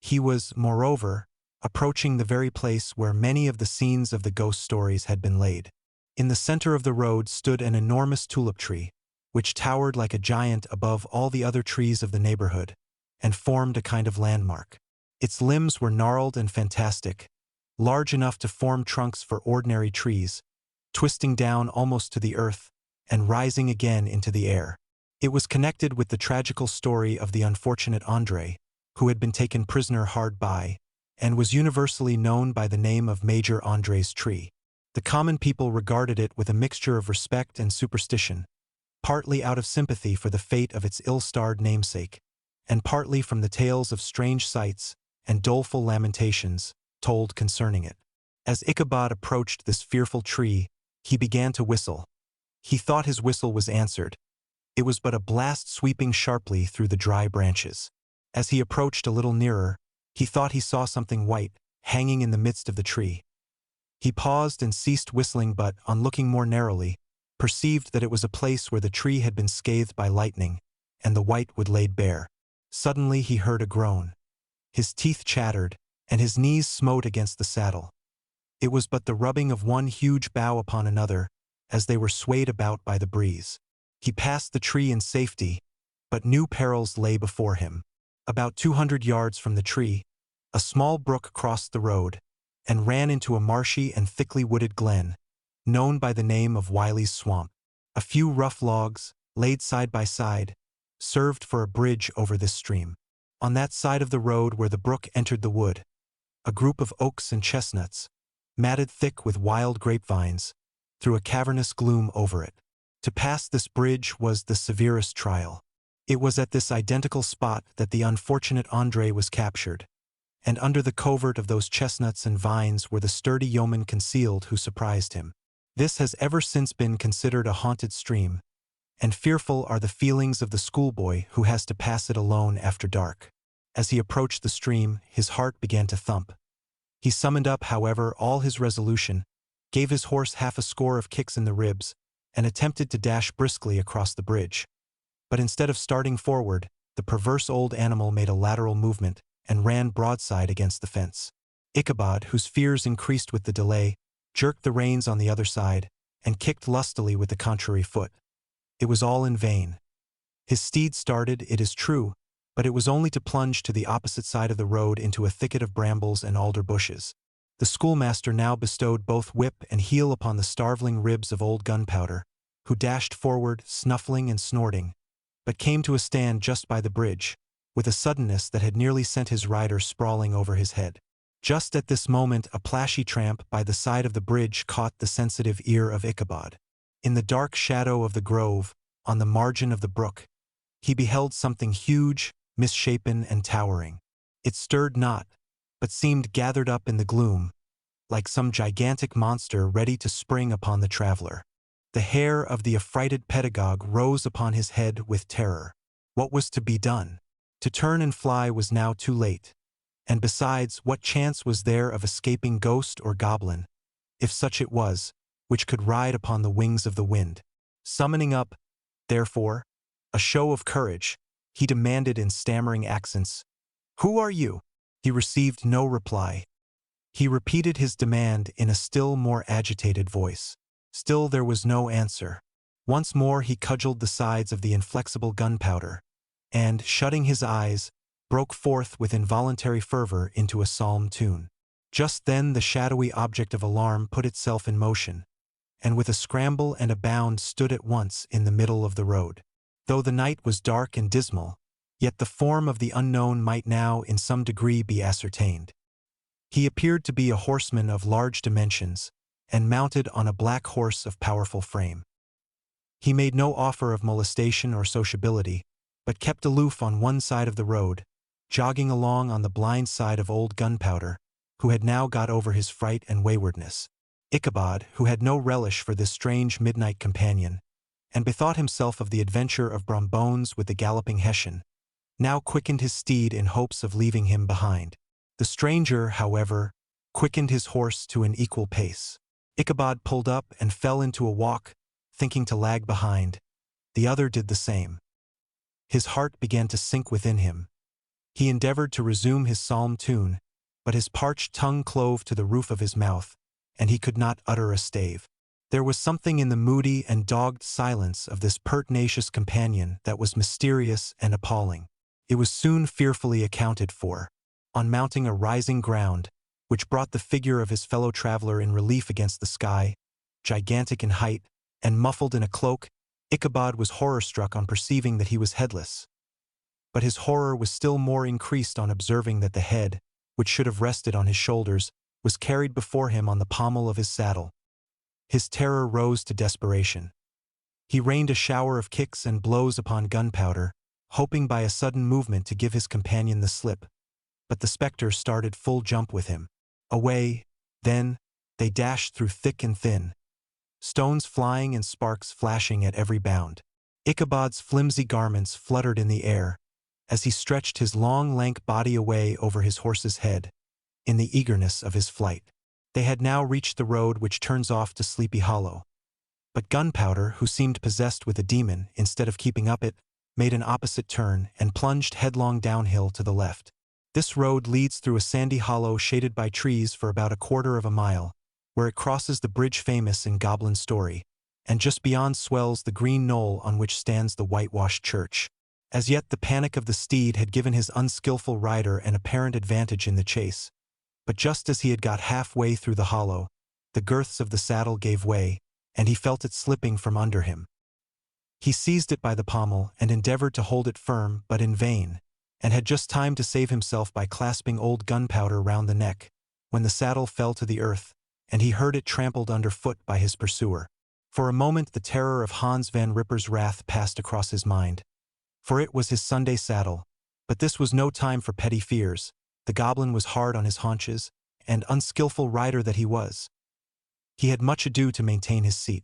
He was, moreover, approaching the very place where many of the scenes of the ghost stories had been laid. In the center of the road stood an enormous tulip tree, which towered like a giant above all the other trees of the neighborhood, and formed a kind of landmark. Its limbs were gnarled and fantastic, large enough to form trunks for ordinary trees, twisting down almost to the earth, and rising again into the air. It was connected with the tragical story of the unfortunate André, who had been taken prisoner hard by, and was universally known by the name of Major André's tree. The common people regarded it with a mixture of respect and superstition, partly out of sympathy for the fate of its ill-starred namesake, and partly from the tales of strange sights and doleful lamentations told concerning it. As Ichabod approached this fearful tree, he began to whistle. He thought his whistle was answered. It was but a blast sweeping sharply through the dry branches. As he approached a little nearer, he thought he saw something white, hanging in the midst of the tree. He paused and ceased whistling, but, on looking more narrowly, perceived that it was a place where the tree had been scathed by lightning, and the white wood laid bare. Suddenly he heard a groan. His teeth chattered, and his knees smote against the saddle. It was but the rubbing of one huge bough upon another, as they were swayed about by the breeze. He passed the tree in safety, but new perils lay before him. About 200 yards from the tree, a small brook crossed the road, and ran into a marshy and thickly wooded glen, known by the name of Wiley's Swamp. A few rough logs, laid side by side, served for a bridge over this stream. On that side of the road where the brook entered the wood, a group of oaks and chestnuts, matted thick with wild grapevines, threw a cavernous gloom over it. To pass this bridge was the severest trial. It was at this identical spot that the unfortunate André was captured, and under the covert of those chestnuts and vines were the sturdy yeomen concealed who surprised him. This has ever since been considered a haunted stream, and fearful are the feelings of the schoolboy who has to pass it alone after dark. As he approached the stream, his heart began to thump. He summoned up, however, all his resolution, gave his horse half a score of kicks in the ribs, and attempted to dash briskly across the bridge. But instead of starting forward, the perverse old animal made a lateral movement and ran broadside against the fence. Ichabod, whose fears increased with the delay, jerked the reins on the other side, and kicked lustily with the contrary foot. It was all in vain. His steed started, it is true, but it was only to plunge to the opposite side of the road into a thicket of brambles and alder bushes. The schoolmaster now bestowed both whip and heel upon the starveling ribs of old Gunpowder, who dashed forward, snuffling and snorting, but came to a stand just by the bridge, with a suddenness that had nearly sent his rider sprawling over his head. Just at this moment a plashy tramp by the side of the bridge caught the sensitive ear of Ichabod. In the dark shadow of the grove, on the margin of the brook, he beheld something huge, misshapen and towering. It stirred not, but seemed gathered up in the gloom, like some gigantic monster ready to spring upon the traveler. The hair of the affrighted pedagogue rose upon his head with terror. What was to be done? To turn and fly was now too late. And besides, what chance was there of escaping ghost or goblin, if such it was, which could ride upon the wings of the wind? Summoning up, therefore, a show of courage, he demanded in stammering accents, "Who are you?" He received no reply. He repeated his demand in a still more agitated voice. Still there was no answer. Once more he cudgeled the sides of the inflexible gunpowder, and, shutting his eyes, broke forth with involuntary fervor into a psalm tune. Just then the shadowy object of alarm put itself in motion, and with a scramble and a bound stood at once in the middle of the road. Though the night was dark and dismal, yet the form of the unknown might now in some degree be ascertained. He appeared to be a horseman of large dimensions, and mounted on a black horse of powerful frame. He made no offer of molestation or sociability, but kept aloof on one side of the road, jogging along on the blind side of old Gunpowder, who had now got over his fright and waywardness. Ichabod, who had no relish for this strange midnight companion, and bethought himself of the adventure of Brom Bones with the galloping Hessian, now quickened his steed in hopes of leaving him behind. The stranger, however, quickened his horse to an equal pace. Ichabod pulled up and fell into a walk, thinking to lag behind. The other did the same. His heart began to sink within him. He endeavored to resume his psalm tune, but his parched tongue clove to the roof of his mouth, and he could not utter a stave. There was something in the moody and dogged silence of this pertinacious companion that was mysterious and appalling. It was soon fearfully accounted for. On mounting a rising ground, which brought the figure of his fellow traveler in relief against the sky, gigantic in height, and muffled in a cloak, Ichabod was horror-struck on perceiving that he was headless. But his horror was still more increased on observing that the head, which should have rested on his shoulders, was carried before him on the pommel of his saddle. His terror rose to desperation. He rained a shower of kicks and blows upon Gunpowder, hoping by a sudden movement to give his companion the slip. But the spectre started full jump with him. Away, then, they dashed through thick and thin, stones flying and sparks flashing at every bound. Ichabod's flimsy garments fluttered in the air, as he stretched his long lank body away over his horse's head, in the eagerness of his flight. They had now reached the road which turns off to Sleepy Hollow. But Gunpowder, who seemed possessed with a demon, instead of keeping up it, made an opposite turn and plunged headlong downhill to the left. This road leads through a sandy hollow shaded by trees for about a quarter of a mile, where it crosses the bridge famous in Goblin story, and just beyond swells the green knoll on which stands the whitewashed church. As yet the panic of the steed had given his unskillful rider an apparent advantage in the chase, but just as he had got halfway through the hollow, the girths of the saddle gave way, and he felt it slipping from under him. He seized it by the pommel and endeavored to hold it firm, but in vain, and had just time to save himself by clasping old Gunpowder round the neck, when the saddle fell to the earth, and he heard it trampled underfoot by his pursuer. For a moment the terror of Hans Van Ripper's wrath passed across his mind, for it was his Sunday saddle, but this was no time for petty fears. The goblin was hard on his haunches, and unskillful rider that he was, he had much ado to maintain his seat,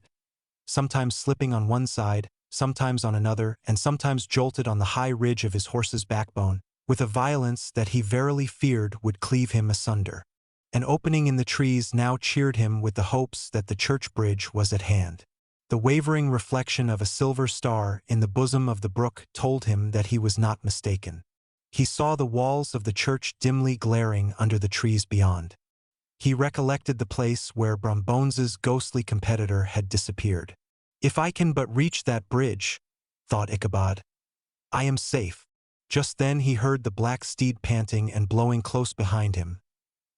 sometimes slipping on one side, sometimes on another, and sometimes jolted on the high ridge of his horse's backbone, with a violence that he verily feared would cleave him asunder. An opening in the trees now cheered him with the hopes that the church bridge was at hand. The wavering reflection of a silver star in the bosom of the brook told him that he was not mistaken. He saw the walls of the church dimly glaring under the trees beyond. He recollected the place where Brom Bones's ghostly competitor had disappeared. "If I can but reach that bridge," thought Ichabod, "I am safe." Just then he heard the black steed panting and blowing close behind him.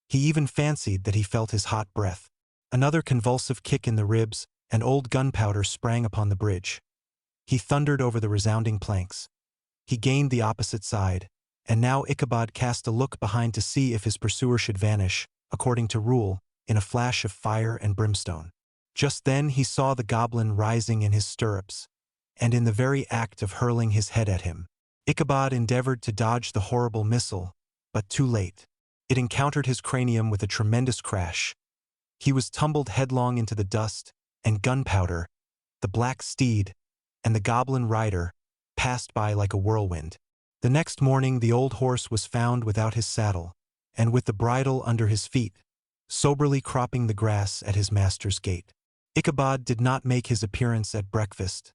He even fancied that he felt his hot breath. Another convulsive kick in the ribs, and old Gunpowder sprang upon the bridge. He thundered over the resounding planks. He gained the opposite side, and now Ichabod cast a look behind to see if his pursuer should vanish, according to rule, in a flash of fire and brimstone. Just then he saw the goblin rising in his stirrups, and in the very act of hurling his head at him. Ichabod endeavored to dodge the horrible missile, but too late. It encountered his cranium with a tremendous crash. He was tumbled headlong into the dust, and gunpowder, the black steed, and the goblin rider passed by like a whirlwind. The next morning the old horse was found without his saddle, and with the bridle under his feet, soberly cropping the grass at his master's gate. Ichabod did not make his appearance at breakfast.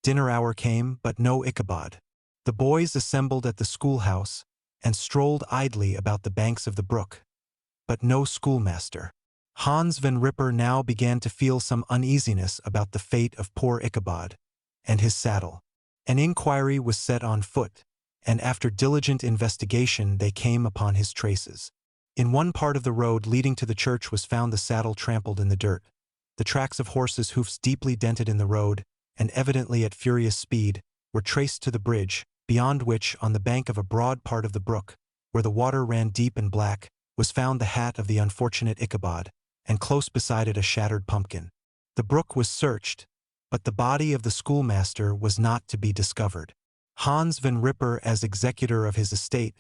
Dinner hour came, but no Ichabod. The boys assembled at the schoolhouse, and strolled idly about the banks of the brook. But no schoolmaster. Hans Van Ripper now began to feel some uneasiness about the fate of poor Ichabod, and his saddle. An inquiry was set on foot, and after diligent investigation they came upon his traces. In one part of the road leading to the church was found the saddle trampled in the dirt, the tracks of horses' hoofs deeply dented in the road, and evidently at furious speed, were traced to the bridge, beyond which, on the bank of a broad part of the brook, where the water ran deep and black, was found the hat of the unfortunate Ichabod, and close beside it a shattered pumpkin. The brook was searched, but the body of the schoolmaster was not to be discovered. Hans Van Ripper, as executor of his estate,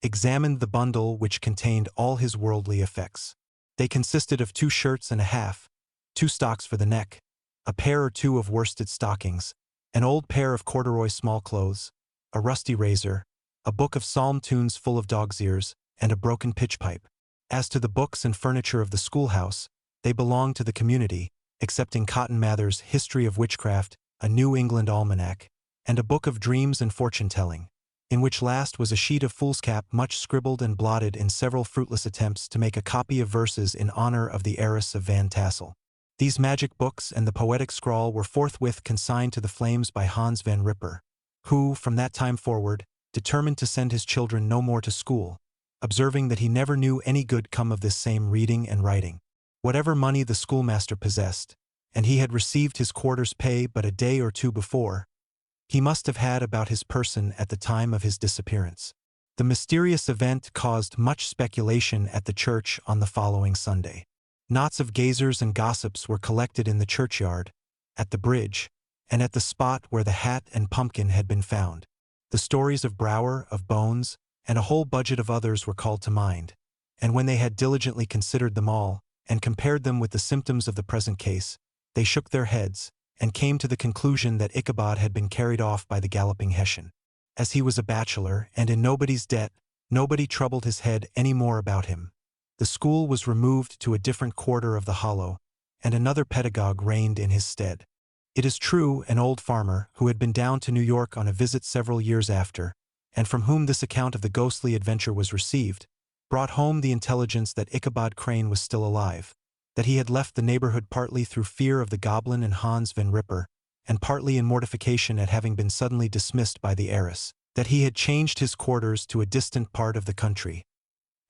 examined the bundle which contained all his worldly effects. They consisted of 2 shirts and a half, 2 stocks for the neck, a pair or 2 of worsted stockings, an old pair of corduroy small clothes, a rusty razor, a book of psalm tunes full of dog's ears, and a broken pitch pipe. As to the books and furniture of the schoolhouse, they belonged to the community, excepting Cotton Mather's History of Witchcraft, a New England Almanac, and a book of dreams and fortune-telling, in which last was a sheet of foolscap much scribbled and blotted in several fruitless attempts to make a copy of verses in honor of the heiress of Van Tassel. These magic books and the poetic scrawl were forthwith consigned to the flames by Hans Van Ripper, who, from that time forward, determined to send his children no more to school, observing that he never knew any good come of this same reading and writing. Whatever money the schoolmaster possessed, and he had received his quarter's pay but a day or 2 before, he must have had about his person at the time of his disappearance. The mysterious event caused much speculation at the church on the following Sunday. Knots of gazers and gossips were collected in the churchyard, at the bridge, and at the spot where the hat and pumpkin had been found. The stories of Brower, of Bones, and a whole budget of others were called to mind, and when they had diligently considered them all, and compared them with the symptoms of the present case, they shook their heads, and came to the conclusion that Ichabod had been carried off by the galloping Hessian. As he was a bachelor, and in nobody's debt, nobody troubled his head any more about him. The school was removed to a different quarter of the hollow, and another pedagogue reigned in his stead. It is true, an old farmer, who had been down to New York on a visit several years after, and from whom this account of the ghostly adventure was received, brought home the intelligence that Ichabod Crane was still alive, that he had left the neighborhood partly through fear of the goblin and Hans Van Ripper, and partly in mortification at having been suddenly dismissed by the heiress, that he had changed his quarters to a distant part of the country,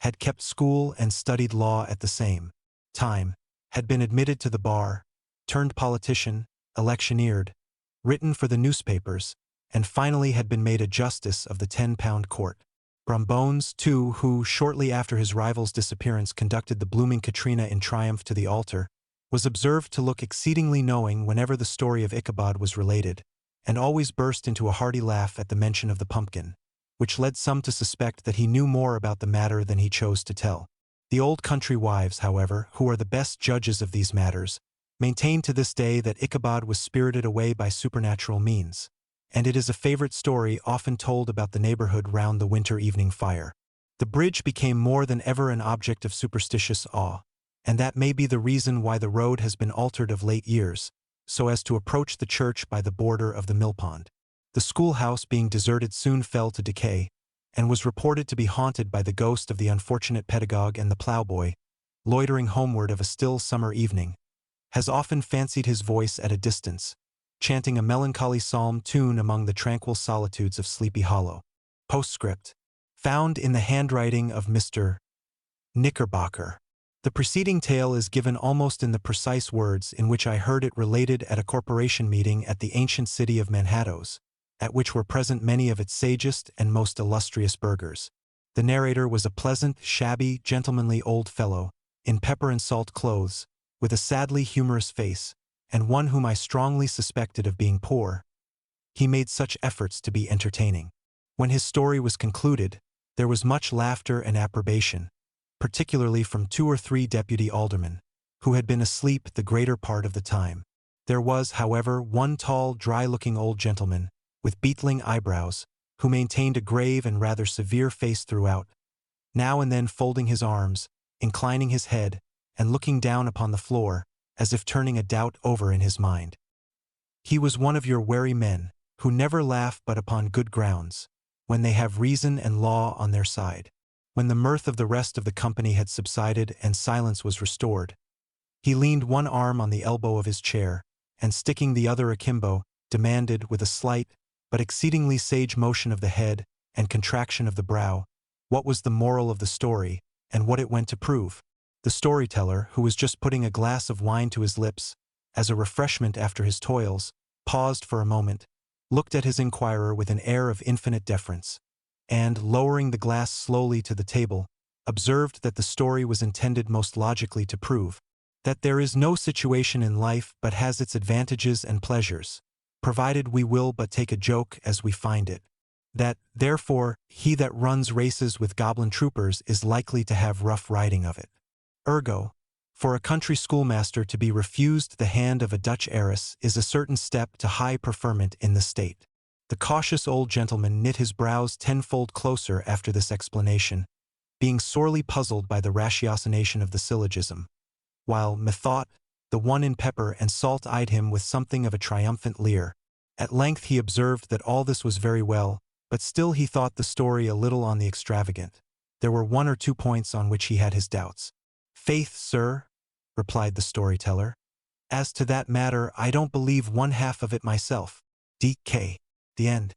had kept school and studied law at the same time, had been admitted to the bar, turned politician, electioneered, written for the newspapers, and finally had been made a justice of the 10-pound court. Brom Bones, too, who, shortly after his rival's disappearance, conducted the blooming Katrina in triumph to the altar, was observed to look exceedingly knowing whenever the story of Ichabod was related, and always burst into a hearty laugh at the mention of the pumpkin, which led some to suspect that he knew more about the matter than he chose to tell. The old country wives, however, who are the best judges of these matters, maintain to this day that Ichabod was spirited away by supernatural means, and it is a favorite story often told about the neighborhood round the winter evening fire. The bridge became more than ever an object of superstitious awe, and that may be the reason why the road has been altered of late years, so as to approach the church by the border of the millpond. The schoolhouse, being deserted, soon fell to decay, and was reported to be haunted by the ghost of the unfortunate pedagogue, and the ploughboy, loitering homeward of a still summer evening, has often fancied his voice at a distance, chanting a melancholy psalm tune among the tranquil solitudes of Sleepy Hollow. Postscript. Found in the handwriting of Mr. Knickerbocker. The preceding tale is given almost in the precise words in which I heard it related at a corporation meeting at the ancient city of Manhattan, at which were present many of its sagest and most illustrious burghers. The narrator was a pleasant, shabby, gentlemanly old fellow, in pepper and salt clothes, with a sadly humorous face, and one whom I strongly suspected of being poor. He made such efforts to be entertaining. When his story was concluded, there was much laughter and approbation, particularly from 2 or 3 deputy aldermen, who had been asleep the greater part of the time. There was, however, one tall, dry-looking old gentleman, with beetling eyebrows, who maintained a grave and rather severe face throughout, now and then folding his arms, inclining his head, and looking down upon the floor, as if turning a doubt over in his mind. He was one of your wary men, who never laugh but upon good grounds, when they have reason and law on their side. When the mirth of the rest of the company had subsided and silence was restored, he leaned one arm on the elbow of his chair, and sticking the other akimbo, demanded, with a slight, but exceedingly sage motion of the head and contraction of the brow, what was the moral of the story, and what it went to prove. The storyteller, who was just putting a glass of wine to his lips, as a refreshment after his toils, paused for a moment, looked at his inquirer with an air of infinite deference, and, lowering the glass slowly to the table, observed that the story was intended most logically to prove that there is no situation in life but has its advantages and pleasures, provided we will but take a joke as we find it. That, therefore, he that runs races with goblin troopers is likely to have rough riding of it. Ergo, for a country schoolmaster to be refused the hand of a Dutch heiress is a certain step to high preferment in the state. The cautious old gentleman knit his brows tenfold closer after this explanation, being sorely puzzled by the ratiocination of the syllogism, while, methought, the one in pepper and salt eyed him with something of a triumphant leer. At length he observed that all this was very well, but still he thought the story a little on the extravagant. There were 1 or 2 points on which he had his doubts. "Faith, sir," replied the storyteller, "as to that matter I don't believe one half of it myself. D.K. The end.